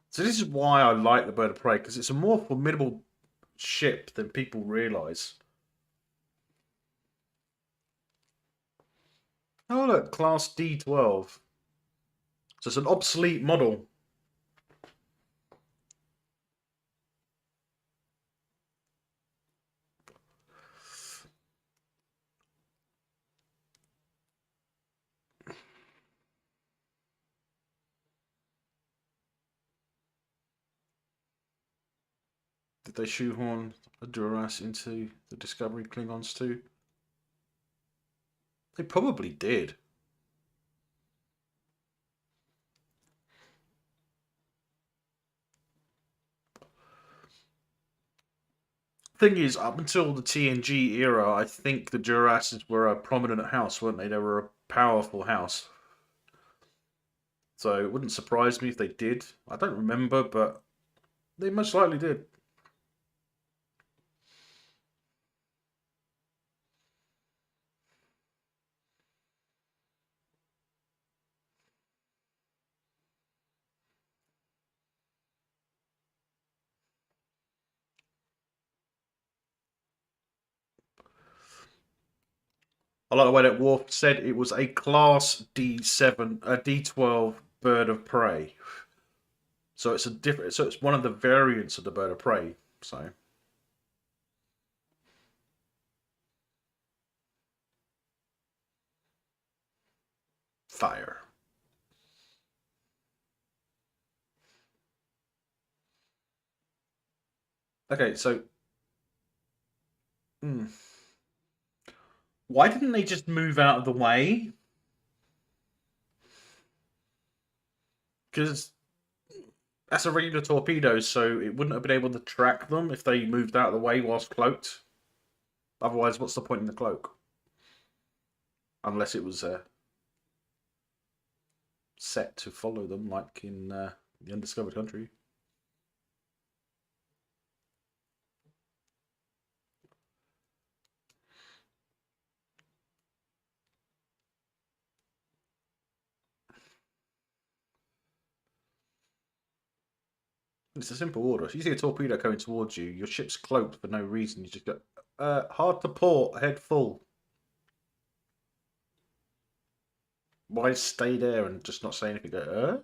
So this is why I like the Bird of Prey, because it's a more formidable ship than people realise. Oh look, Class D12. So it's an obsolete model. Did they shoehorn a Duras into the Discovery Klingons too? They probably did. Thing is, up until the TNG era, I think the Jurassics were a prominent house, weren't they? They were a powerful house. So it wouldn't surprise me if they did. I don't remember, but they most likely did. I like the way that Worf said it was a Class D7, a D12 bird of prey. So it's a different. So it's one of the variants of the bird of prey. So fire. Okay, so hmm, why didn't they just move out of the way? Because that's a regular torpedo, so it wouldn't have been able to track them if they moved out of the way whilst cloaked. Otherwise, what's the point in the cloak? Unless it was set to follow them, like in the Undiscovered Country. It's a simple order. If you see a torpedo coming towards you, your ship's cloaked for no reason. You just go, hard to port, head full. Why stay there and just not say anything? Go,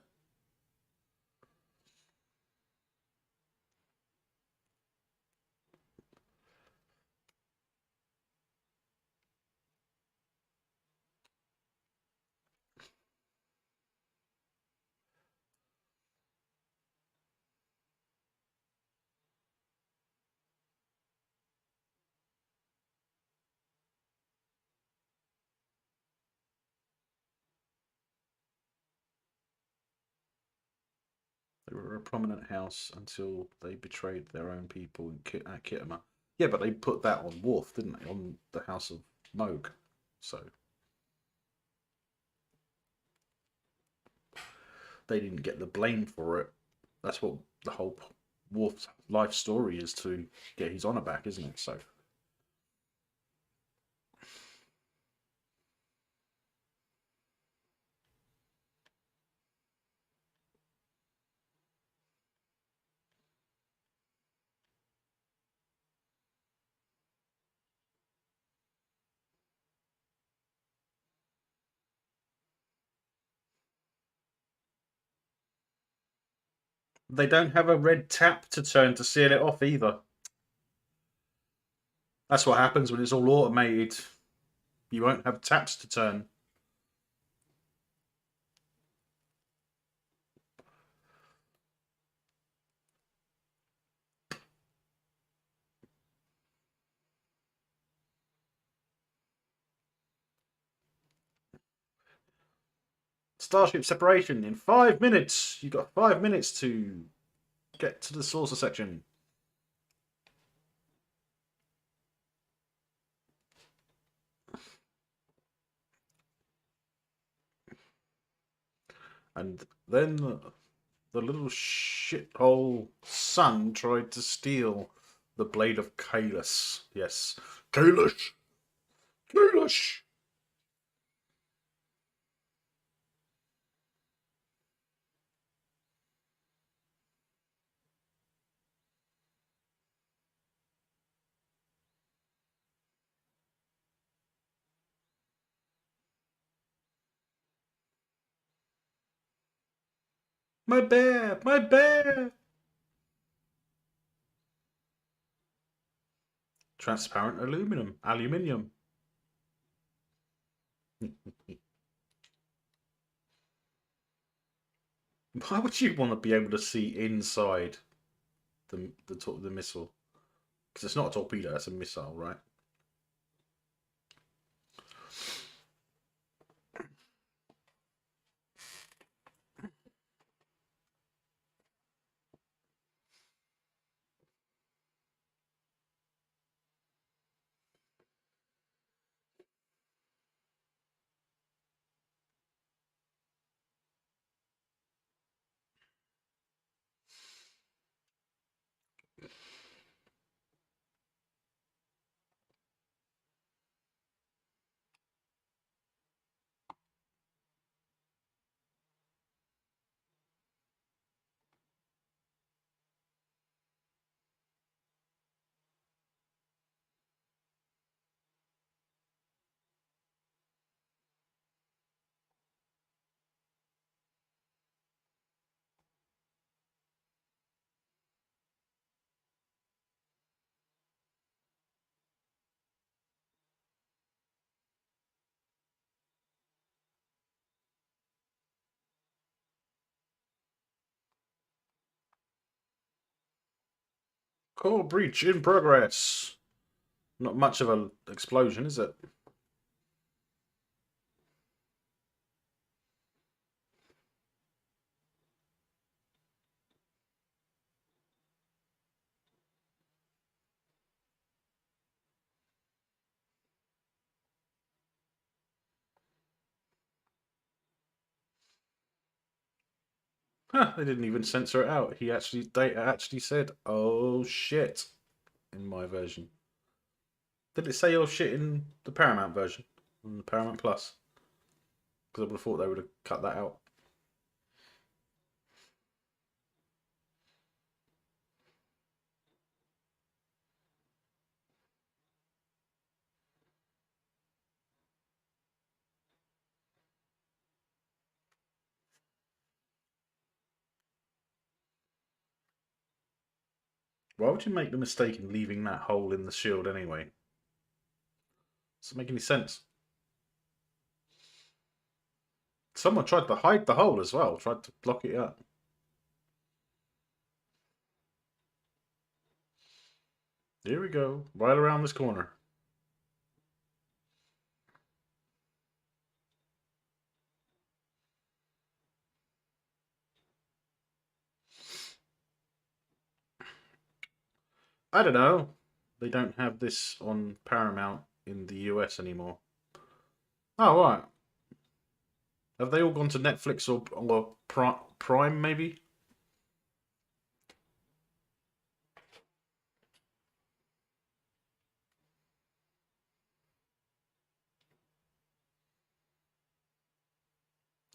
They were a prominent house until they betrayed their own people in Kittima. Yeah, but they put that on Worf, didn't they? On the House of Moog. So they didn't get the blame for it. That's what the whole Worf's life story is, to get his honor back, isn't it? So they don't have a red tap to turn to seal it off either. That's what happens when it's all automated. You won't have taps to turn. Starship separation in 5 minutes. You got 5 minutes to get to the saucer section. And then the little shithole son tried to steal the blade of Kalis. Yes. Kalis! Kalis! My bear! My bear! Transparent aluminum. Aluminium. Why would you want to be able to see inside the missile? Because it's not a torpedo, it's a missile, right? Core breach in progress. Not much of an explosion, is it? Huh, they didn't even censor it out. Data actually said, "Oh shit," in my version. Did it say "oh shit" in the Paramount version, in the Paramount Plus? Because I would have thought they would have cut that out. Why would you make the mistake in leaving that hole in the shield anyway? Doesn't make any sense. Someone tried to hide the hole as well, tried to block it up. Here we go, right around this corner. I don't know. They don't have this on Paramount in the US anymore. Oh, right. Have they all gone to Netflix or Prime, maybe?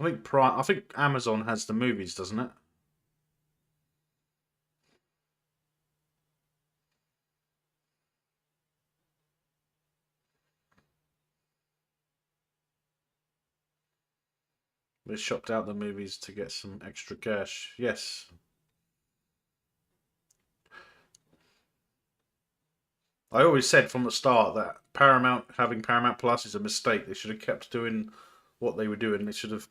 I think Prime. I think Amazon has the movies, doesn't it? They shopped out the movies to get some extra cash. Yes. I always said from the start that Paramount having Paramount Plus is a mistake. They should have kept doing what they were doing. They should have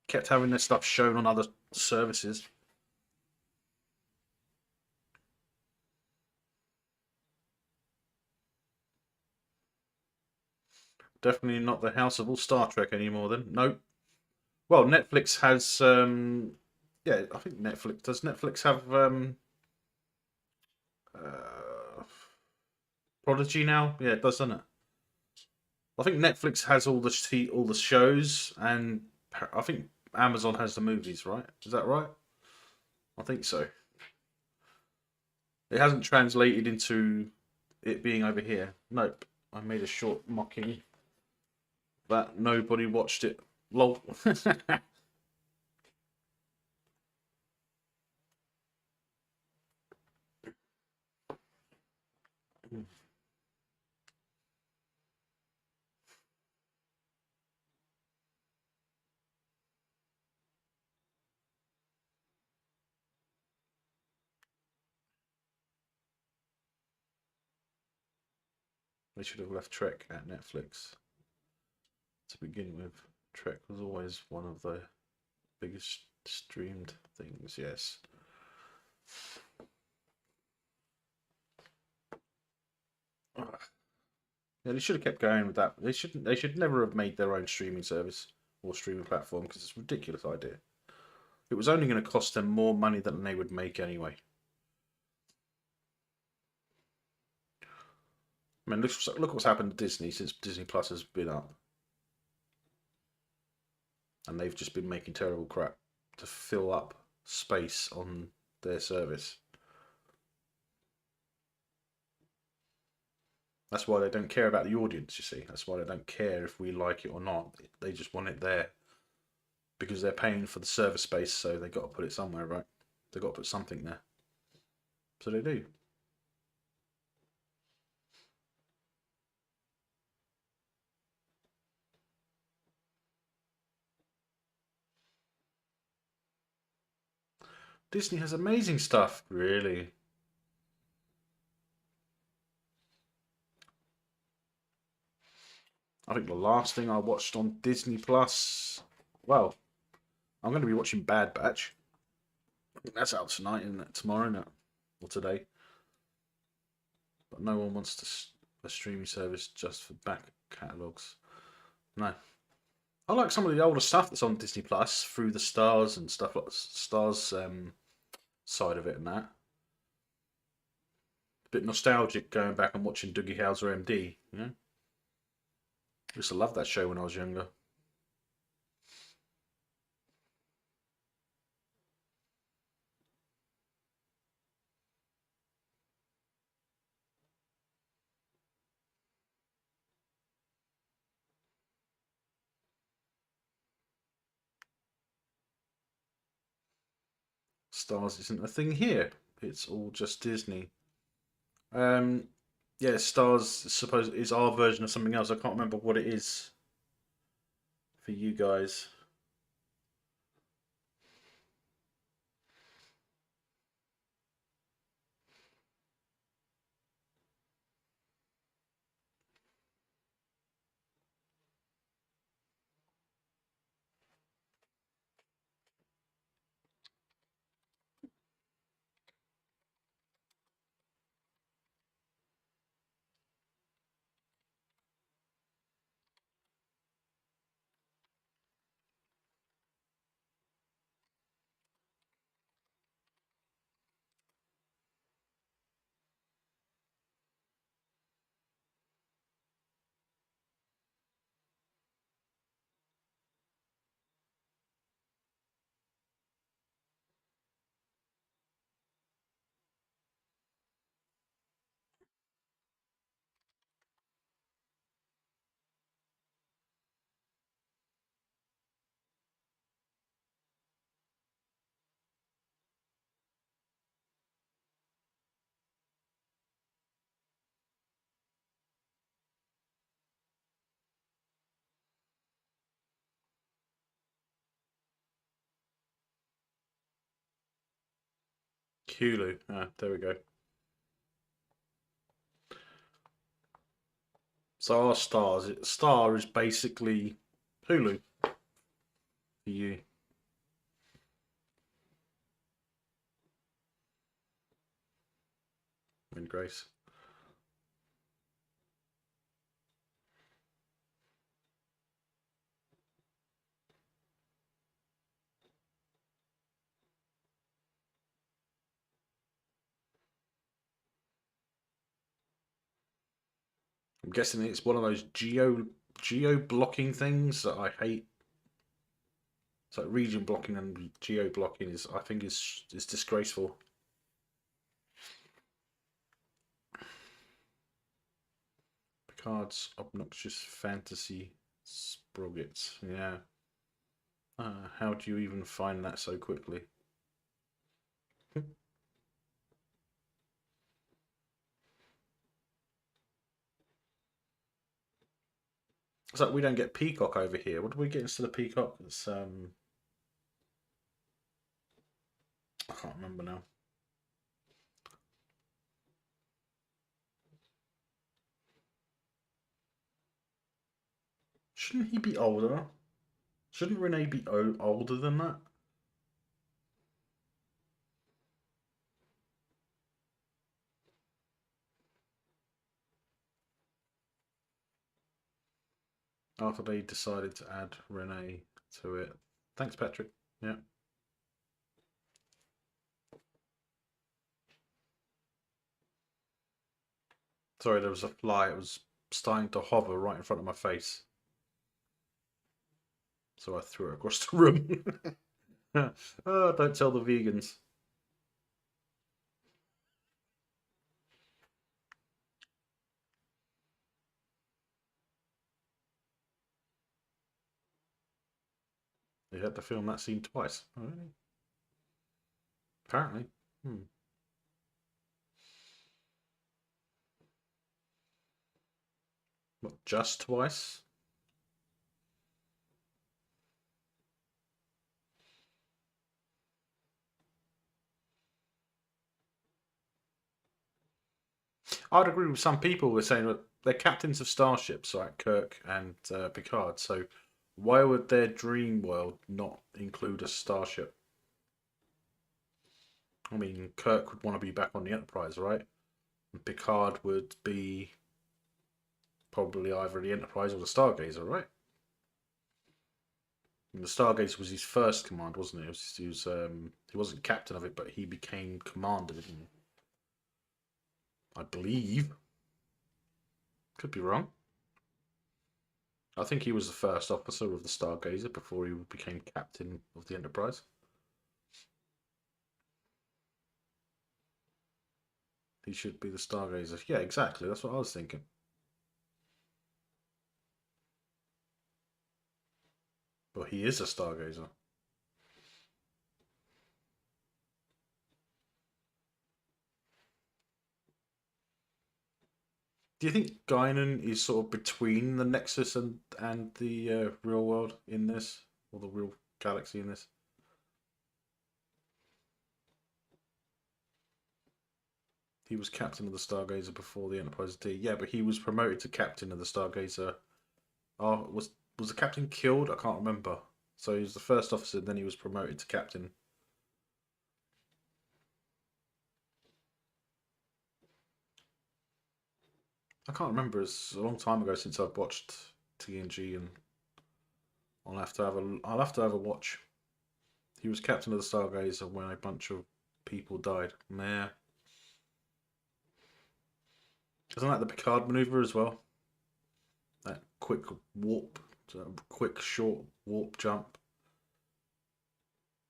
kept having their stuff shown on other services. definitely not the house of all Star Trek anymore. Then nope. Well, Netflix has. Yeah, I think Netflix does. Netflix have uh, Prodigy now. Yeah, it does, doesn't it? I think Netflix has all the shows, and I think Amazon has the movies. Right? Is that right? I think so. It hasn't translated into it being over here. Nope. I made a short mocking that nobody watched it. Lol. They should have left Trek at Netflix to begin with. Trek was always one of the biggest streamed things. Yes. Yeah, they should have kept going with that. They shouldn't. They should never have made their own streaming service or streaming platform because it's a ridiculous idea. It was only going to cost them more money than they would make anyway. I mean, look what's happened to Disney since Disney Plus has been up, and they've just been making terrible crap to fill up space on their service. That's why they don't care about the audience, you see. That's why they don't care if we like it or not. They just want it there because they're paying for the server space, so they got to put it somewhere, right? They got to put something there. So they do. Disney has amazing stuff, really. I think the last thing I watched on Disney Plus, well, I'm going to be watching Bad Batch. I think that's out tonight, isn't it? Tomorrow, isn't it? Or today. But no one wants a streaming service just for back catalogues. No. I like some of the older stuff that's on Disney Plus through the stars and stuff like stars side of it and that. A bit nostalgic going back and watching Doogie Howser MD. You know, I used to love that show when I was younger. Stars isn't a thing here. It's all just Disney. Um, yeah, Stars suppose is our version of something else. I can't remember what it is for you guys. Hulu. Ah, there we go. So our stars. Star is basically Hulu for you. And Grace. I'm guessing it's one of those geo blocking things that I hate. It's like region blocking and geo blocking is, I think, is disgraceful. Picard's obnoxious fantasy sproggets. Yeah. How do you even find that so quickly? It's like we don't get peacock over here. What do we get instead of peacock? It's I can't remember now. Shouldn't he be older? Shouldn't Renee be older than that? After they decided to add Renee to it. Thanks, Patrick. Yeah. Sorry, there was a fly. It was starting to hover right in front of my face. So I threw it across the room. Oh, don't tell the vegans. They had to film that scene twice. Oh, really? Apparently. Hmm. What, just twice? I'd agree with some people who are saying that they're captains of starships, like Kirk and Picard. So why would their dream world not include a starship? I mean, Kirk would want to be back on the Enterprise, right? And Picard would be probably either the Enterprise or the Stargazer, right? And the Stargazer was his first command, wasn't it? He wasn't captain of it, but he became commander, didn't he? I believe. Could be wrong. I think he was the first officer of the Stargazer before he became captain of the Enterprise. He should be the Stargazer. Yeah, exactly. That's what I was thinking. But he is a Stargazer. Do you think Guinan is sort of between the Nexus and the real world in this, or the real galaxy in this? He was captain of the Stargazer before the Enterprise D. Yeah, but he was promoted to captain of the Stargazer. Oh, was the captain killed? I can't remember. So he was the first officer, then he was promoted to captain. I can't remember. It's a long time ago since I've watched TNG, and I'll have to have a watch. He was captain of the Stargazer when a bunch of people died. Nah, isn't that the Picard maneuver as well? That quick warp, quick short warp jump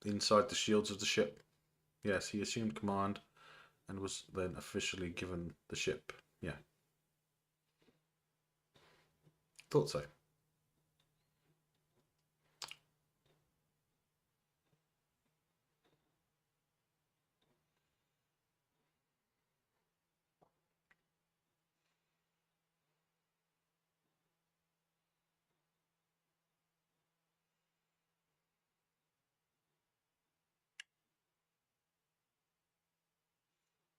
inside the shields of the ship. Yes, he assumed command and was then officially given the ship. Yeah, thought so.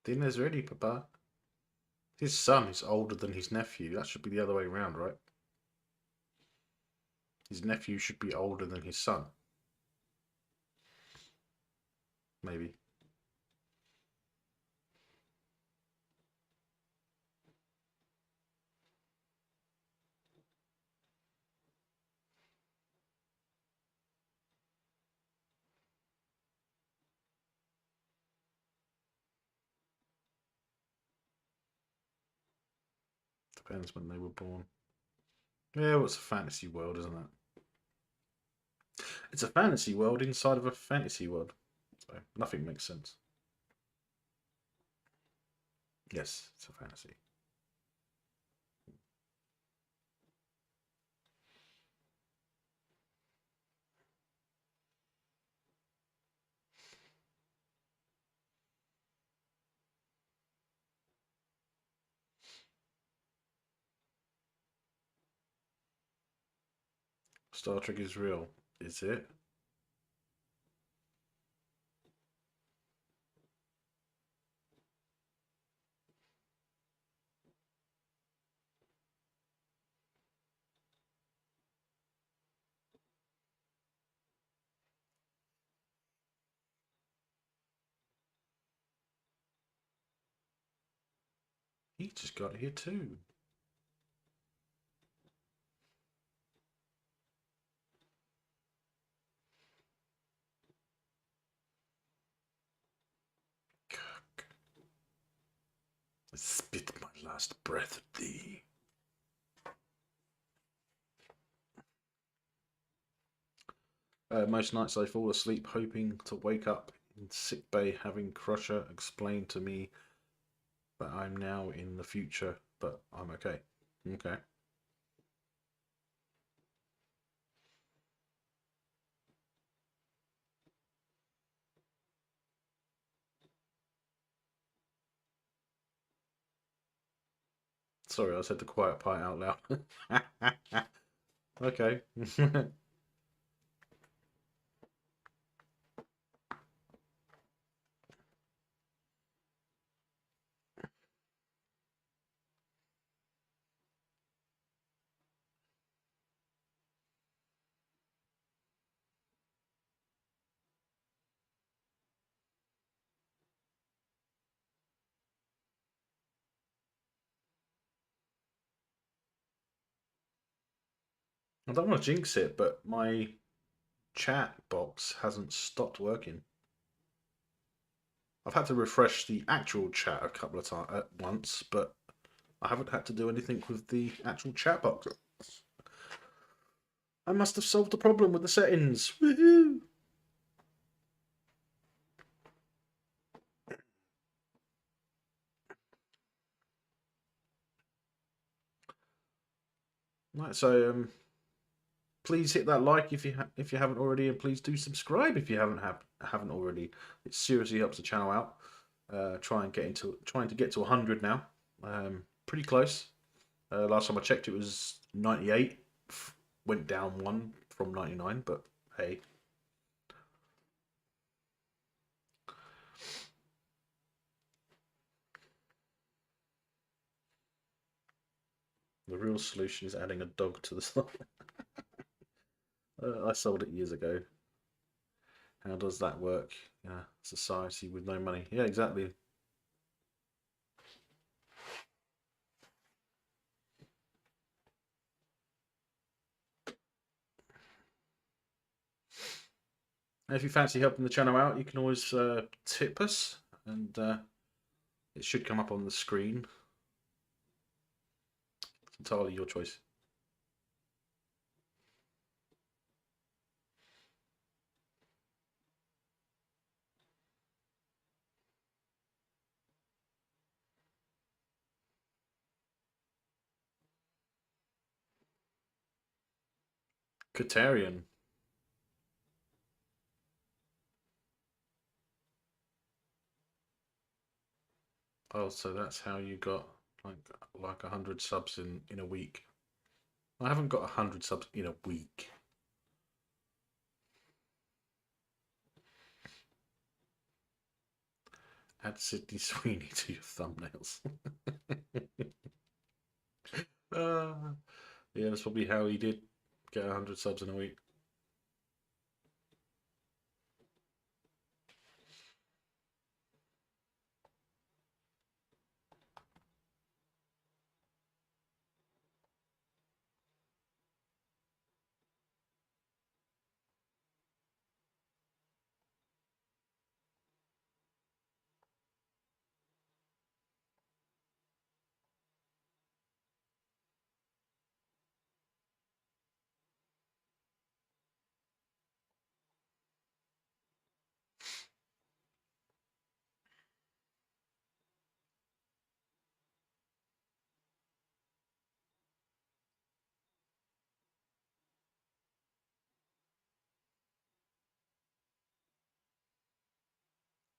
Dinner's ready, Papa. His son is older than his nephew. That should be the other way around, right? His nephew should be older than his son. Maybe. Depends when they were born. Yeah, well, it's a fantasy world, isn't it? It's a fantasy world inside of a fantasy world. So nothing makes sense. Yes, it's a fantasy. Star Trek is real. Is it? He just got here too. Kirk, I spit my last breath at thee. Most nights I fall asleep hoping to wake up in sick bay having Crusher explain to me that I'm now in the future, but I'm okay. Okay. Sorry, I said the quiet part out loud. Okay. I don't want to jinx it, but my chat box hasn't stopped working. I've had to refresh the actual chat a couple of times at once, but I haven't had to do anything with the actual chat box. I must have solved the problem with the settings. Woohoo! Right, so please hit that like if you haven't already, and please do subscribe if you haven't already. It seriously helps the channel out. Trying to get to 100 now. Pretty close. Last time I checked, it was 98. Went down one from 99, but hey. The real solution is adding a dog to the side. I sold it years ago. How does that work? Yeah, society with no money. Yeah, exactly. And if you fancy helping the channel out, you can always tip us, and it should come up on the screen. It's entirely your choice. Katarian. Oh, so that's how you got like 100 subs in a week. I haven't got 100 subs in a week. Add Sydney Sweeney to your thumbnails. Yeah, that's probably how he did get 100 subs in a week.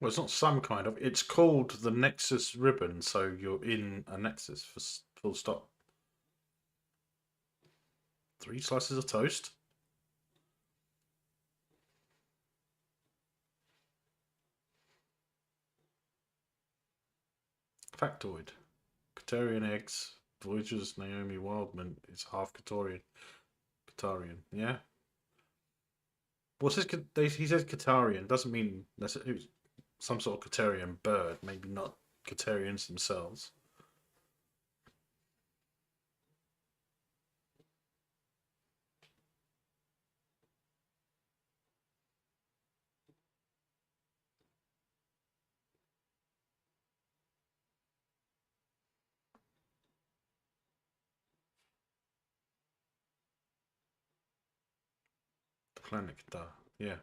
Well, it's not some kind of. It's called the Nexus ribbon, so you're in a Nexus for full stop. 3 slices of toast. Factoid. Katarian eggs. Voyager's Naomi Wildman is half Katarian, yeah? What's his? He says Katarian. Doesn't mean that's some sort of Katarian bird. Maybe not Katarians themselves. The planet Qatar. Yeah.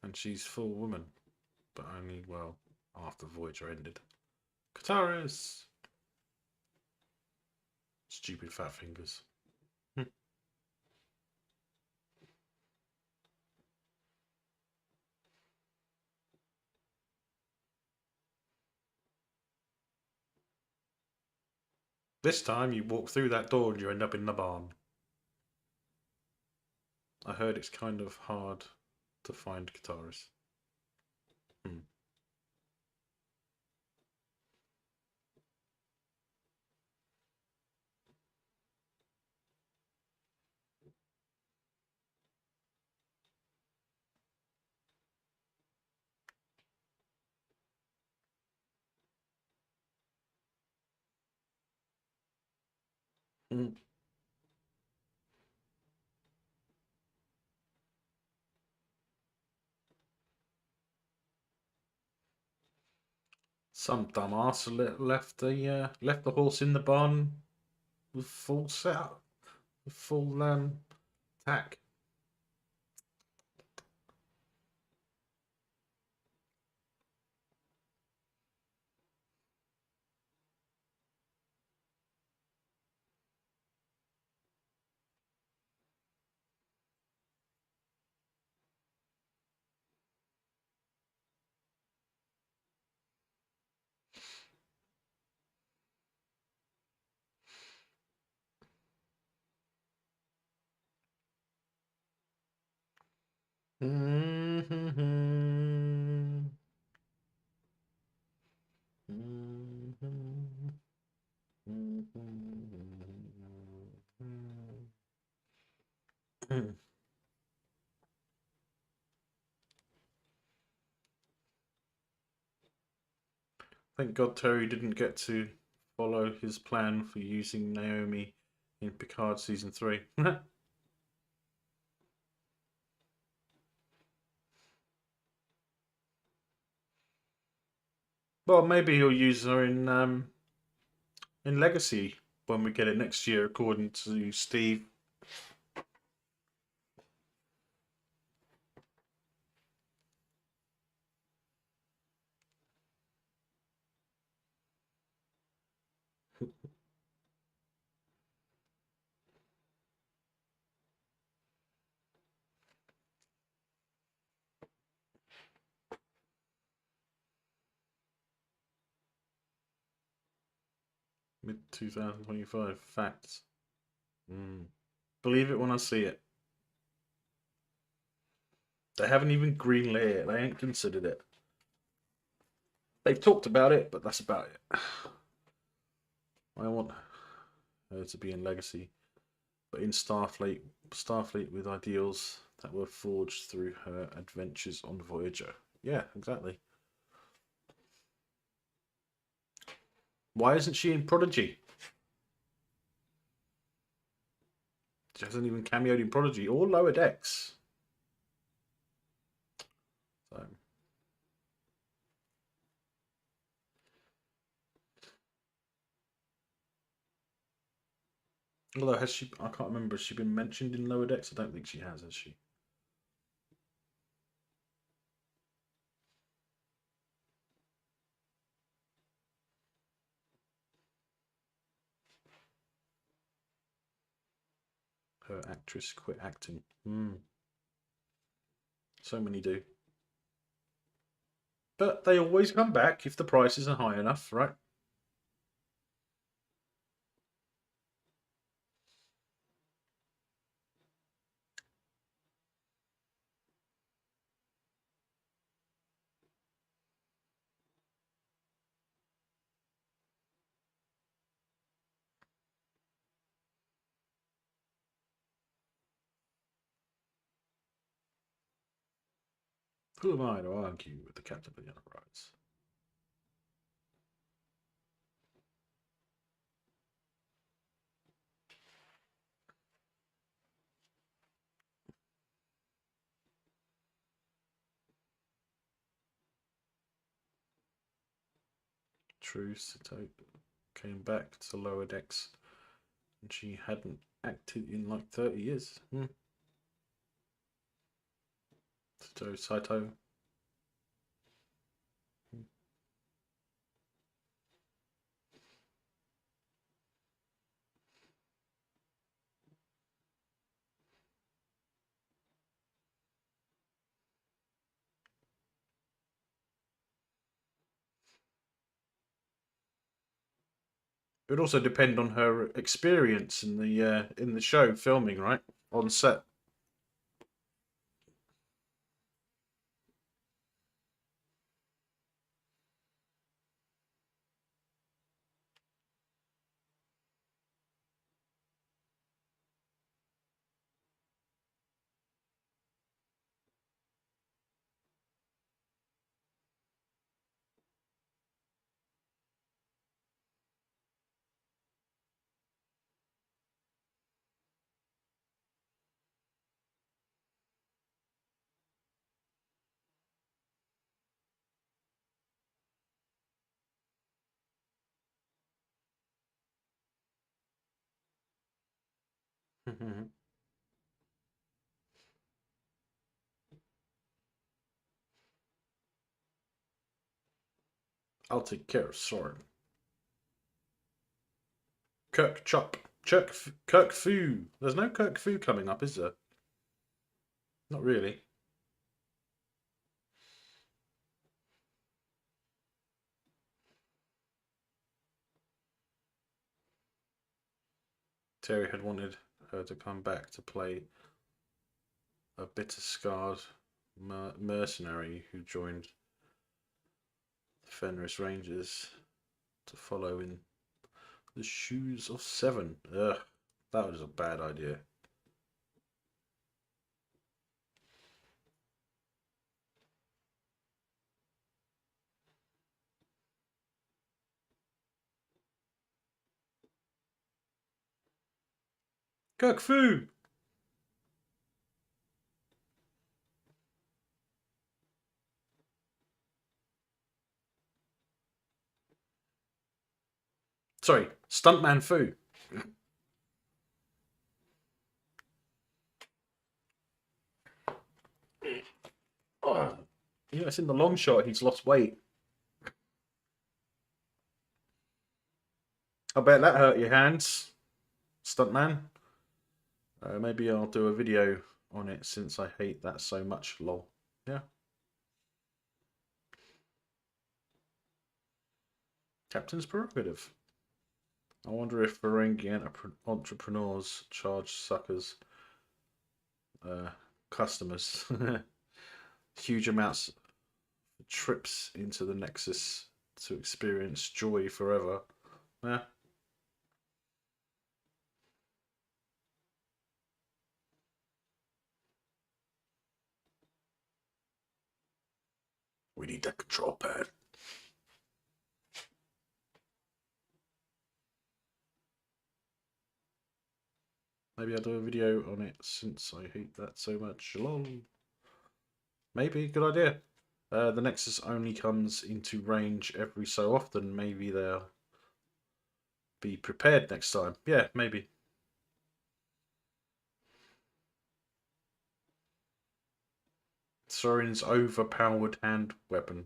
And she's full woman, but only, well, after Voyager ended. Kataris! Stupid fat fingers. This time you walk through that door and you end up in the barn. I heard it's kind of hard to find Kataris. Hmm. Hmm. Some dumbass left the horse in the barn with full setup, with full tack. Thank God Terry didn't get to follow his plan for using Naomi in Picard season 3. Well, maybe he'll use her in Legacy when we get it next year, according to Steve. Mid 2025. Facts. Mm. Believe it when I see it. They haven't even greenlit it. They ain't considered it. They've talked about it, but that's about it. I want her to be in Legacy, but in Starfleet with ideals that were forged through her adventures on Voyager. Yeah, exactly. Why isn't she in Prodigy? She hasn't even cameoed in Prodigy or Lower Decks. So, although has she? I can't remember. Has she been mentioned in Lower Decks? I don't think she has she? her actress quit acting. So many do. But they always come back if the prices are high enough, right? Who am I to argue with the captain of the Enterprise? True, Sato came back to lower decks and she hadn't acted in like 30 years. Saito. It would also depend on her experience in the show filming, right? On set. I'll take care of Soren. Kirk Chop. Kirk Fu. There's no Kirk Fu coming up, is there? Not really. Terry had wanted her to come back to play a bitter scarred mercenary who joined the Fenris Rangers to follow in the shoes of Seven. Ugh, that was a bad idea. Kirk Fu! Sorry, Stuntman Fu. Oh, it's in the long shot. He's lost weight. I bet that hurt your hands, Stuntman. Maybe I'll do a video on it since I hate that so much. Lol. Yeah. Captain's prerogative. I wonder if Ferengi entrepreneurs charge suckers, customers, huge amounts of trips into the Nexus to experience joy forever. Yeah. We need that control pad. Maybe I'll do a video on it since I hate that so much. Lol. Maybe, good idea. The Nexus only comes into range every so often. Maybe they'll be prepared next time. Yeah, maybe. Soren's overpowered hand weapon.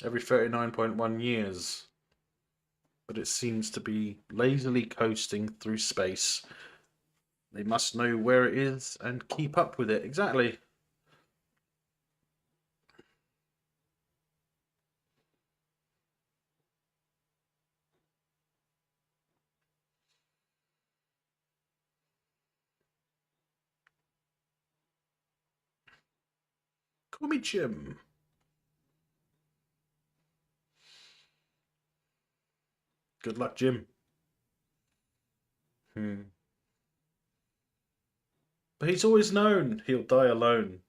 Every 39.1 years. But it seems to be lazily coasting through space. They must know where it is and keep up with it. Exactly. Call me Jim. Good luck, Jim. But he's always known he'll die alone.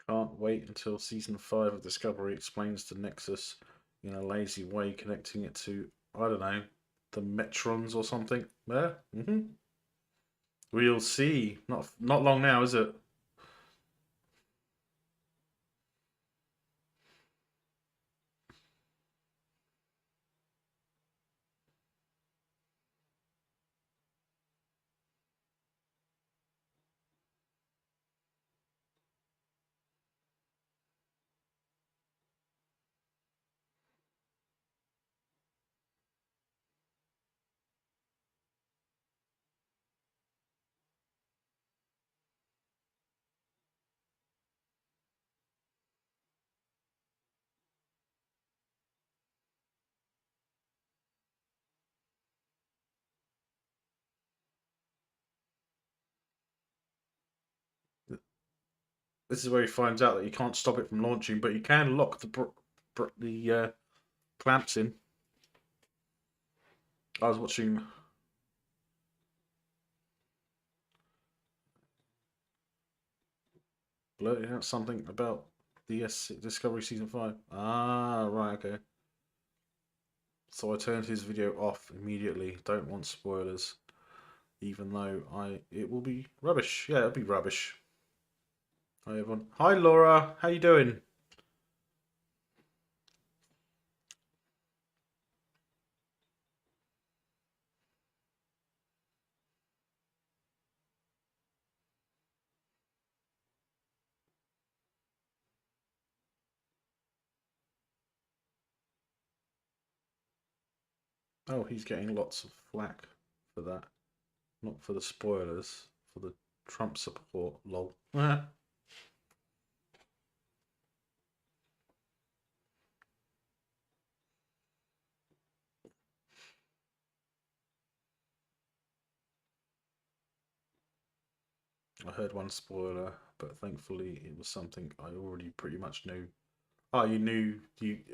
Can't wait until season 5 of Discovery explains the Nexus in a lazy way, connecting it to, I don't know, the Metrons or something. Yeah? We'll see. Not long now, is it? This is where he finds out that you can't stop it from launching, but you can lock the clamps in. I was watching. Blurting out something about the Discovery Season 5. Ah, right, okay. So I turned his video off immediately. Don't want spoilers. Even though it will be rubbish. Yeah, it'll be rubbish. Hi everyone. Hi Laura, how you doing? Oh, he's getting lots of flack for that. Not for the spoilers, for the Trump support, lol. I heard one spoiler, but thankfully it was something I already pretty much knew. Oh, you knew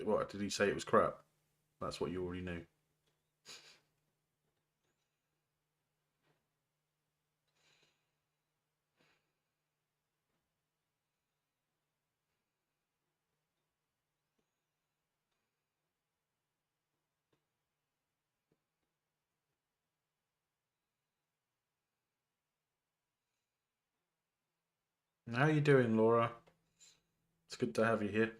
what did he say it was crap? That's what you already knew. How you doing, Laura? It's good to have you here.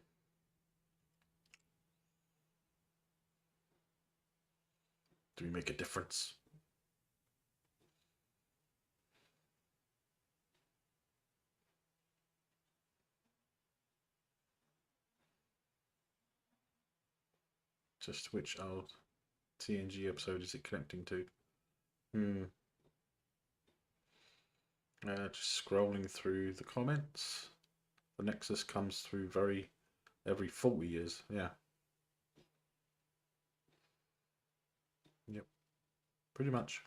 Do we make a difference? Just which old TNG episode is it connecting to? Just scrolling through the comments. The Nexus comes through every 40 years. Yeah. Yep. Pretty much.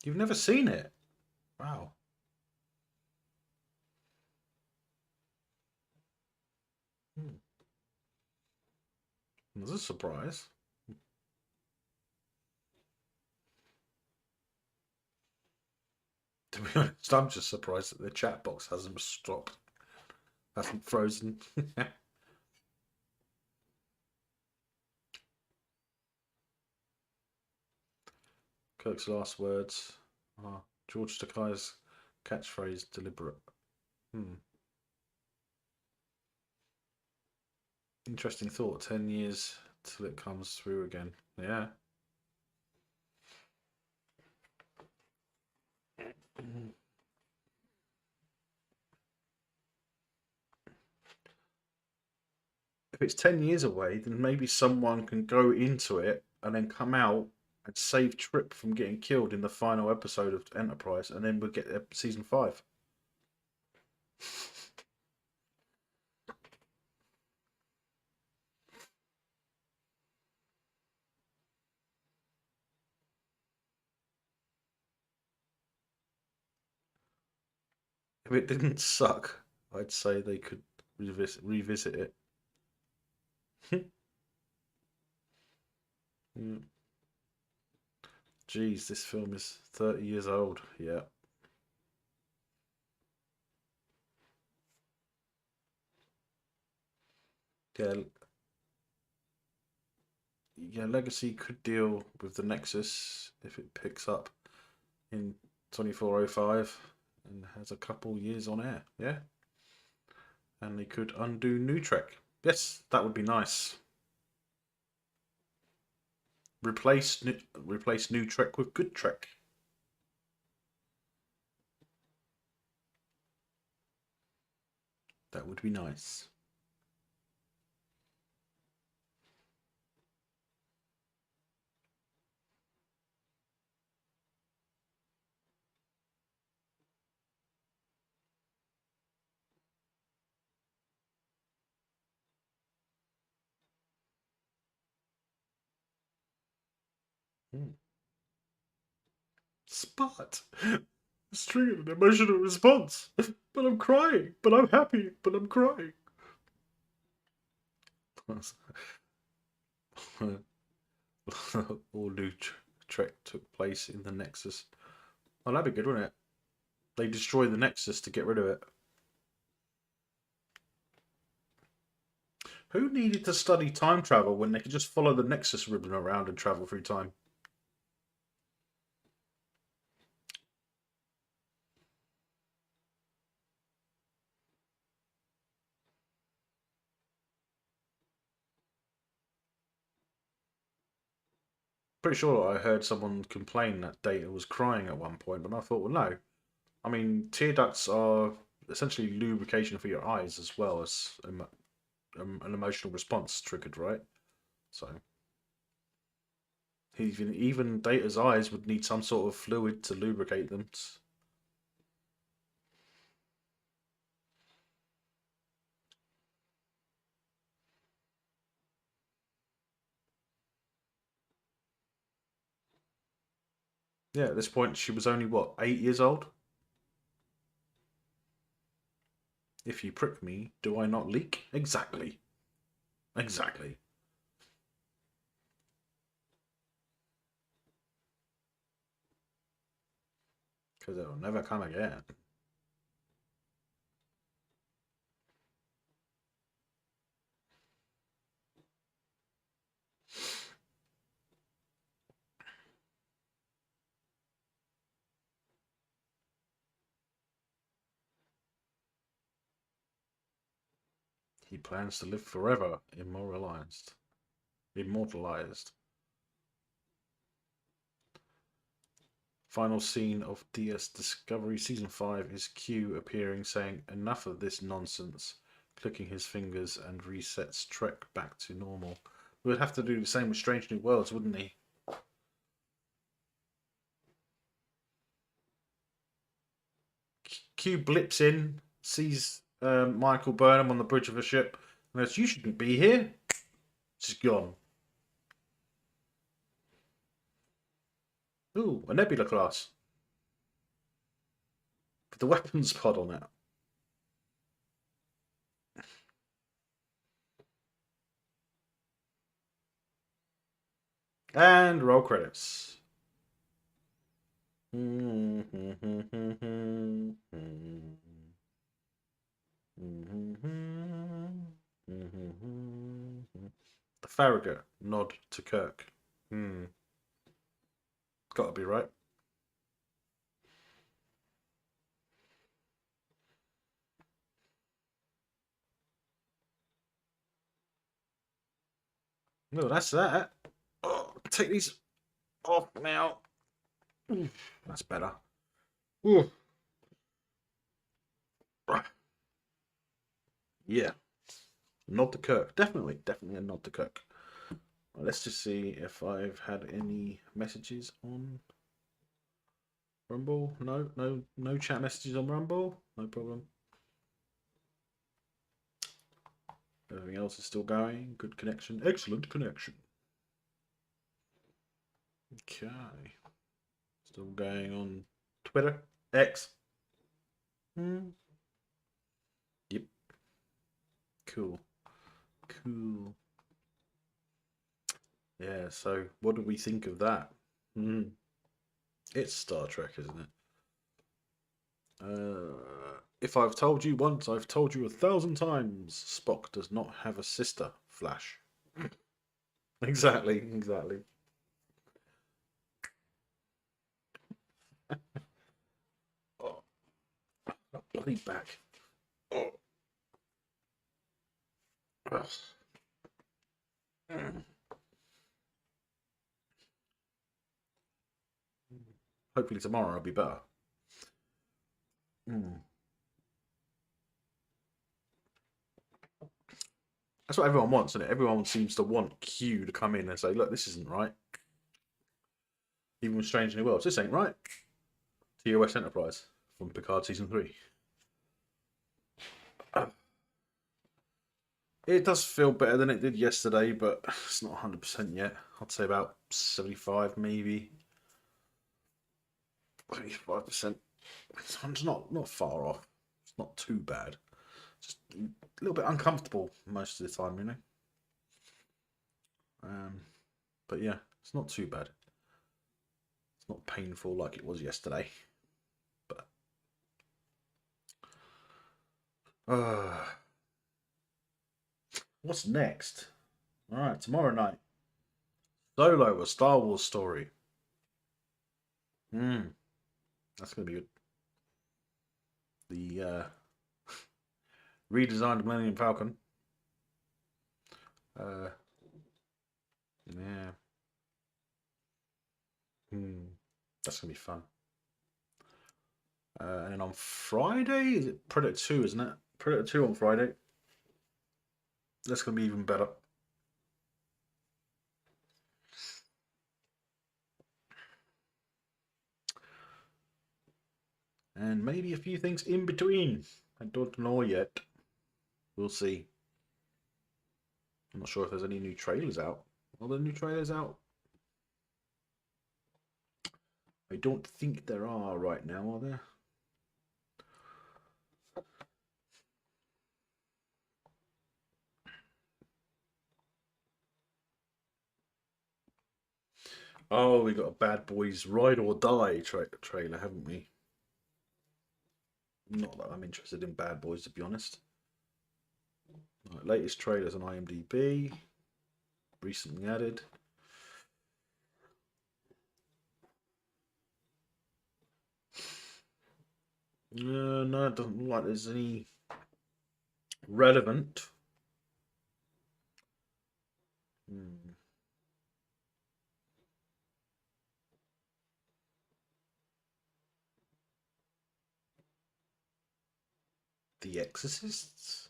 You've never seen it? Wow. There's a surprise. To be honest, I'm just surprised that the chat box hasn't stopped. Hasn't frozen. Kirk's last words. George Takei's catchphrase deliberate. Interesting thought. 10 years till it comes through again. Yeah. If it's 10 years away, then maybe someone can go into it and then come out and save Trip from getting killed in the final episode of Enterprise, and then we'll get season 5. If it didn't suck, I'd say they could revisit it. Mm. Geez, this film is 30 years old. Yeah. Yeah. Yeah, Legacy could deal with the Nexus if it picks up in 2405 and has a couple years on air. Yeah. And they could undo New Trek. Yes, that would be nice. Replace New Trek with Good Trek. That would be nice. Hmm. Spot. It's triggered an emotional response. But I'm crying. But I'm happy. But I'm crying. All New Trek took place in the Nexus. Oh, that'd be good, wouldn't it? They destroy the Nexus to get rid of it. Who needed to study time travel when they could just follow the Nexus ribbon around and travel through time? Pretty sure I heard someone complain that Data was crying at one point, but I thought, well, no. I mean, tear ducts are essentially lubrication for your eyes as well as an emotional response triggered, right? So even Data's eyes would need some sort of fluid to lubricate them. Yeah, at this point she was only what, 8 years old? If you prick me, do I not leak? Exactly. Exactly. Because it'll never come again. He plans to live forever, immortalized. Immortalized. Final scene of DS Discovery Season 5 is Q appearing saying, "Enough of this nonsense," clicking his fingers and resets Trek back to normal. We would have to do the same with Strange New Worlds, wouldn't he? Q blips in, sees Michael Burnham on the bridge of a ship, and goes, "You shouldn't be here." She's gone. Ooh, a Nebula class. With the weapons pod on it. And roll credits. The Farragut nod to Kirk. Gotta be right. No, that's that. Oh, take these off now. That's better. Ooh. Yeah. Nod to Kirk. Definitely a nod to Kirk. Well, let's just see if I've had any messages on Rumble. No chat messages on Rumble. No problem. Everything else is still going. Good connection. Excellent connection. Okay. Still going on Twitter. X. Yep. Cool. Yeah, so what do we think of that? It's Star Trek, isn't it? If I've told you once, I've told you 1,000 times. Spock does not have a sister, Flash. Exactly. Oh, bloody back. Oh. Hopefully tomorrow I'll be better. That's what everyone wants, isn't it? Everyone seems to want Q to come in and say, look, this isn't right. Even with Strange New Worlds, this ain't right. TOS Enterprise from Picard Season 3. It does feel better than it did yesterday, but it's not 100% yet. I'd say about 75, maybe. 75%. It's not far off. It's not too bad. Just a little bit uncomfortable most of the time, you know. But yeah, it's not too bad. It's not painful like it was yesterday. But what's next? All right, tomorrow night. Solo, a Star Wars story. That's gonna be good. The redesigned Millennium Falcon. Yeah. That's gonna be fun. And then on Friday, is it Predator 2, isn't it? Predator 2 on Friday. That's gonna be even better. And maybe a few things in between. I don't know yet. We'll see. I'm not sure if there's any new trailers out. Are there new trailers out? I don't think there are right now, are there? Oh, we got a Bad Boys Ride or Die trailer, haven't we? Not that I'm interested in Bad Boys, to be honest. Right, latest trailers on IMDb. Recently added. No, it doesn't look like there's any relevant. The Exorcists?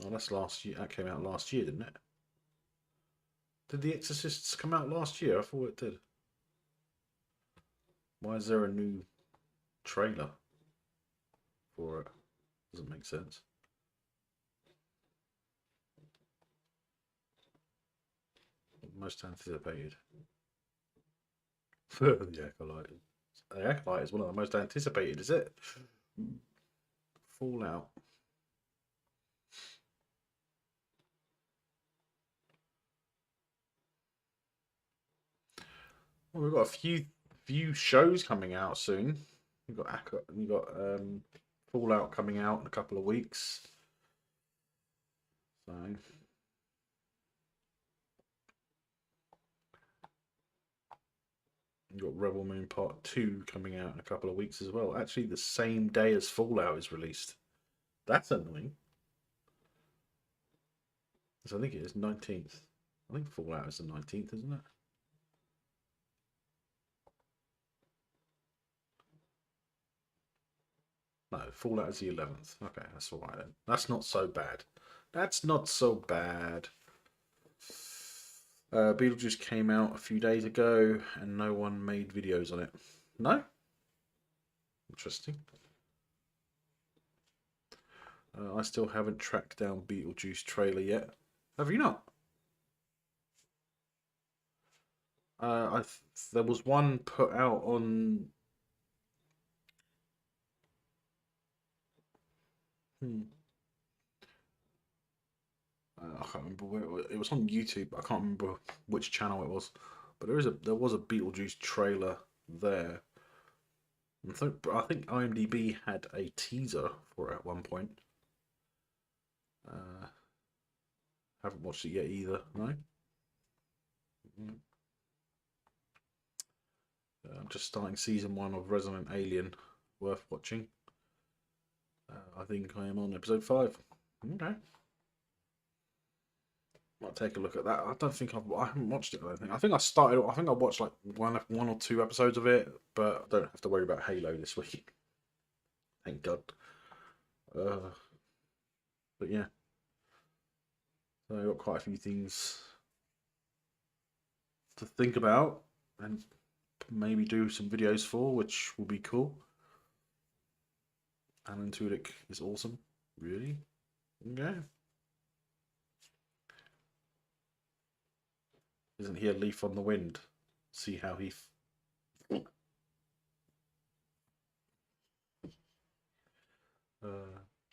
Oh, that's last year. That came out last year, didn't it? Did The Exorcists come out last year? I thought it did. Why is there a new trailer for it? Doesn't make sense. Most anticipated. The Acolyte. The Acolyte is one of the most anticipated, is it? Fallout. Well, we've got a few shows coming out soon. You got Fallout coming out in a couple of weeks. So you got Rebel Moon Part 2 coming out in a couple of weeks as well. Actually, the same day as Fallout is released. That's annoying. So I think it is 19th. I think Fallout is the 19th, isn't it? No, Fallout is the 11th. Okay, that's all right then. That's not so bad. That's not so bad. Beetlejuice came out a few days ago and no one made videos on it. No? Interesting. I still haven't tracked down Beetlejuice trailer yet. Have you not? There was one put out on. I can't remember where it was on YouTube. I can't remember which channel it was, but there was a Beetlejuice trailer there. I think IMDb had a teaser for it at one point. Haven't watched it yet either. No. I'm just starting season 1 of Resident Alien. Worth watching. I think I am on episode 5. Okay. I'll take a look at that. I don't think I haven't watched it. I think I started. I think I watched like one or two episodes of it, but I don't have to worry about Halo this week. Thank God. But yeah, so I've got quite a few things to think about and maybe do some videos for, which will be cool. Alan Tudyk is awesome. Really? Okay. Isn't he a leaf on the wind? See how he.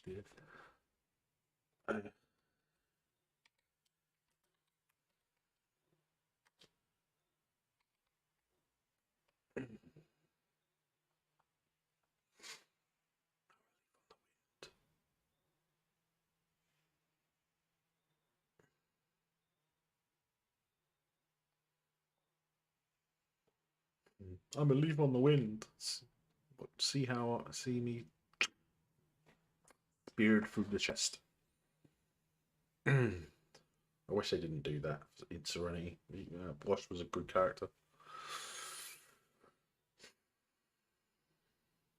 Dear. I'm a leaf on the wind. See me speared through the chest. I wish they didn't do that in Serenity. Wash was a good character.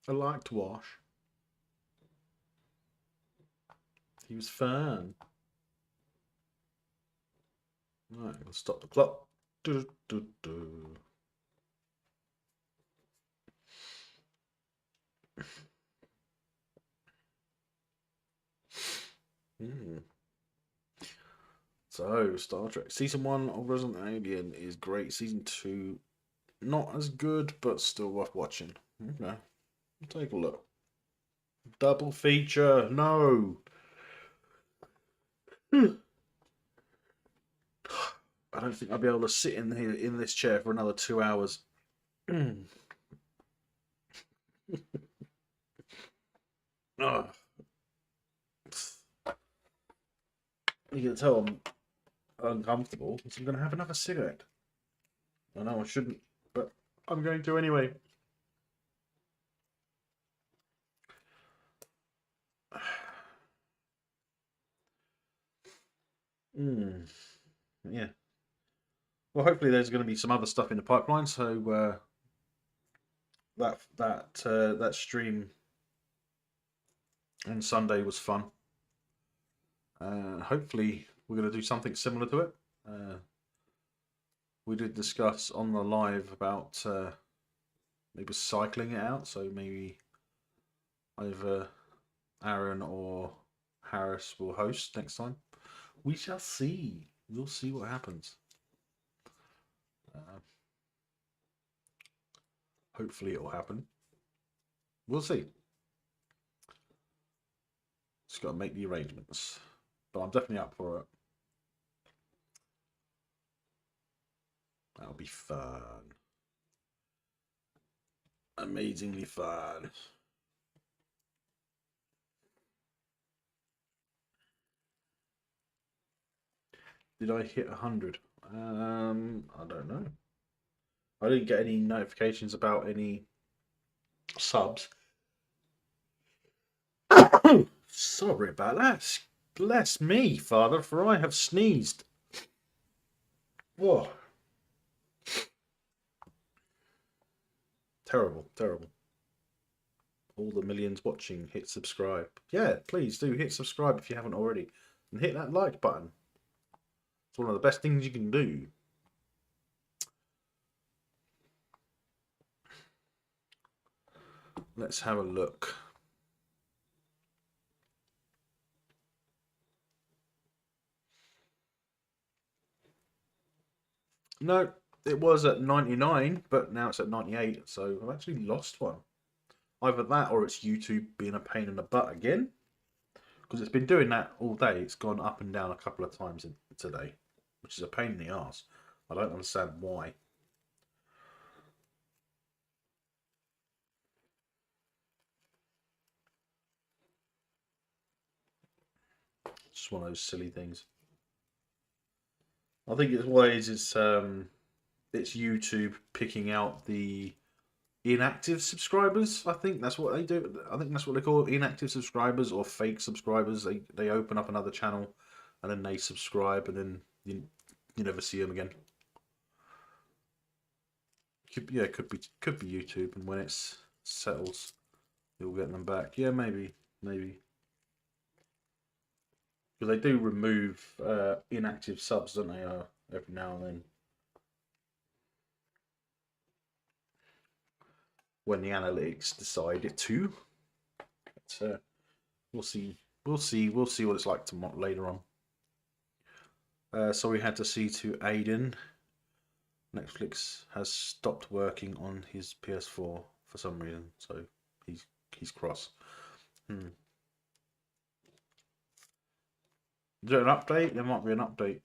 I liked Wash. He was fun. Right, let's stop the clock. Do, do, do. So, Star Trek. Season 1 of Resident Alien is great. Season 2, not as good, but still worth watching. Okay. Take a look. Double feature. No. I don't think I'll be able to sit in here in this chair for another 2 hours. Oh. You can tell I'm uncomfortable, so I'm going to have another cigarette. I know I shouldn't, but I'm going to anyway. Yeah. Well, hopefully there's going to be some other stuff in the pipeline. So that stream on Sunday was fun. Hopefully we're going to do something similar to it. We did discuss on the live about maybe cycling it out. So maybe either Aaron or Harris will host next time. We shall see. We'll see what happens. Hopefully it'll happen. We'll see. Just got to make the arrangements. But I'm definitely up for it. That'll be fun. Amazingly fun. Did I hit 100? I don't know. I didn't get any notifications about any subs. Sorry about that. Bless me, Father, for I have sneezed. Whoa. Terrible, terrible. All the millions watching, hit subscribe. Yeah, please do hit subscribe if you haven't already. And hit that like button. It's one of the best things you can do. Let's have a look. No, it was at 99, but now it's at 98, so I've actually lost one. Either that or it's YouTube being a pain in the butt again. Because it's been doing that all day. It's gone up and down a couple of times today, which is a pain in the arse. I don't understand why. It's just one of those silly things. I think it's what it is. It's YouTube picking out the inactive subscribers. I think that's what they do. I think that's what they call inactive subscribers or fake subscribers. They open up another channel and then they subscribe and then you never see them again. Yeah, it could be YouTube, and when it settles, you'll get them back. Yeah, maybe. Because they do remove inactive subs, don't they? Every now and then, when the analytics decide to. But, we'll see. We'll see what it's like tomorrow later on. So we had to see to Aiden. Netflix has stopped working on his PS4 for some reason, so he's cross. Is there an update? There might be an update.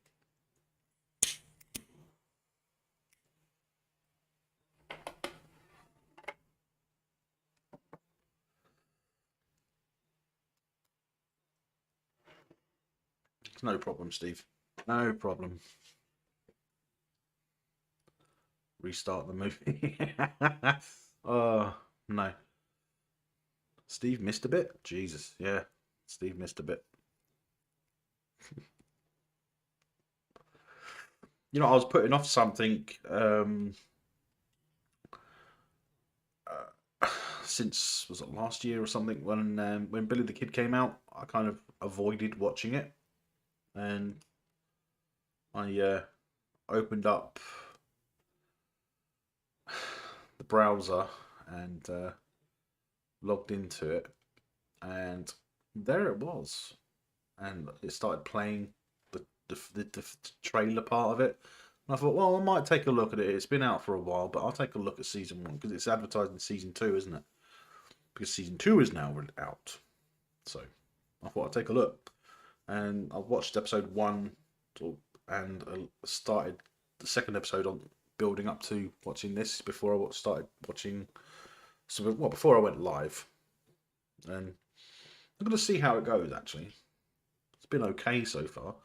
It's no problem, Steve. No problem. Restart the movie. Oh, no. Steve missed a bit? Jesus, yeah. Steve missed a bit. You know, I was putting off something since, was it last year or something, when Billy the Kid came out. I kind of avoided watching it, and I opened up the browser and logged into it, and there it was, and it started playing the trailer part of it. And I thought, well, I might take a look at it. It's been out for a while, but I'll take a look at season 1 because it's advertised in season 2, isn't it? Because season 2 is now out, so I thought I'd take a look, and I watched episode 1 and started the second episode on building up to watching this before I started watching. So, well, before I went live, and I'm going to see how it goes. Actually, it's been okay so far.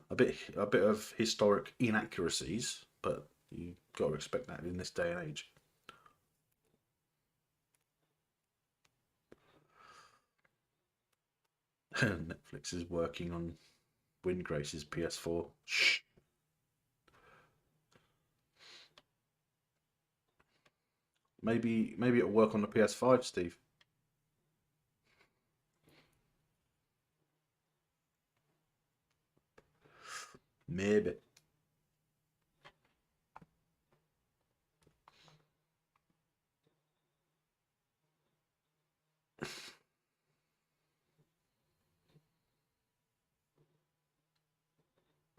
A bit of historic inaccuracies, but you got to expect that in this day and age. Netflix is working on Windgrace's PS4. Shh. Maybe it'll work on the PS5, Steve. Maybe.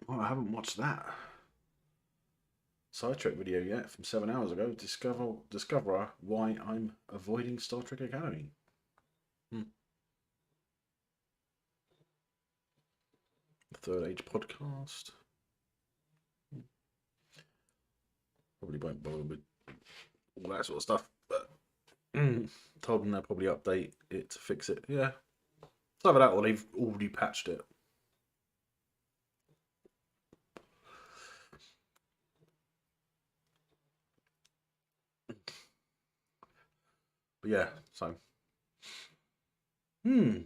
Well, I haven't watched that Star Trek video yet from 7 hours ago. Discover why I'm avoiding Star Trek Academy. The Third Age podcast. Probably won't bother with all that sort of stuff, but Told them they'll probably update it to fix it. Yeah. It's either that or they've already patched it. But yeah, so. I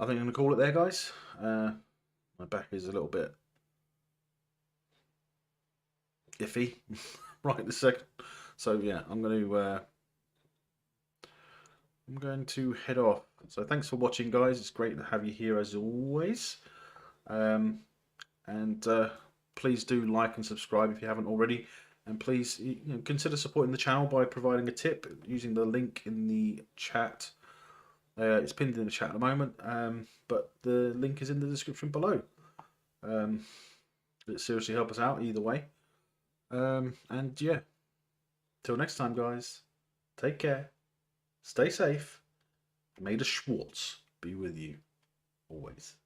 think I'm going to call it there, guys. My back is a little bit iffy right this second. So yeah, I'm going to head off. So thanks for watching, guys. It's great to have you here as always. And please do like and subscribe if you haven't already. And please consider supporting the channel by providing a tip using the link in the chat. It's pinned in the chat at the moment, but the link is in the description below. It seriously help us out either way. And yeah, till next time, guys, take care, stay safe, may the Schwartz be with you always.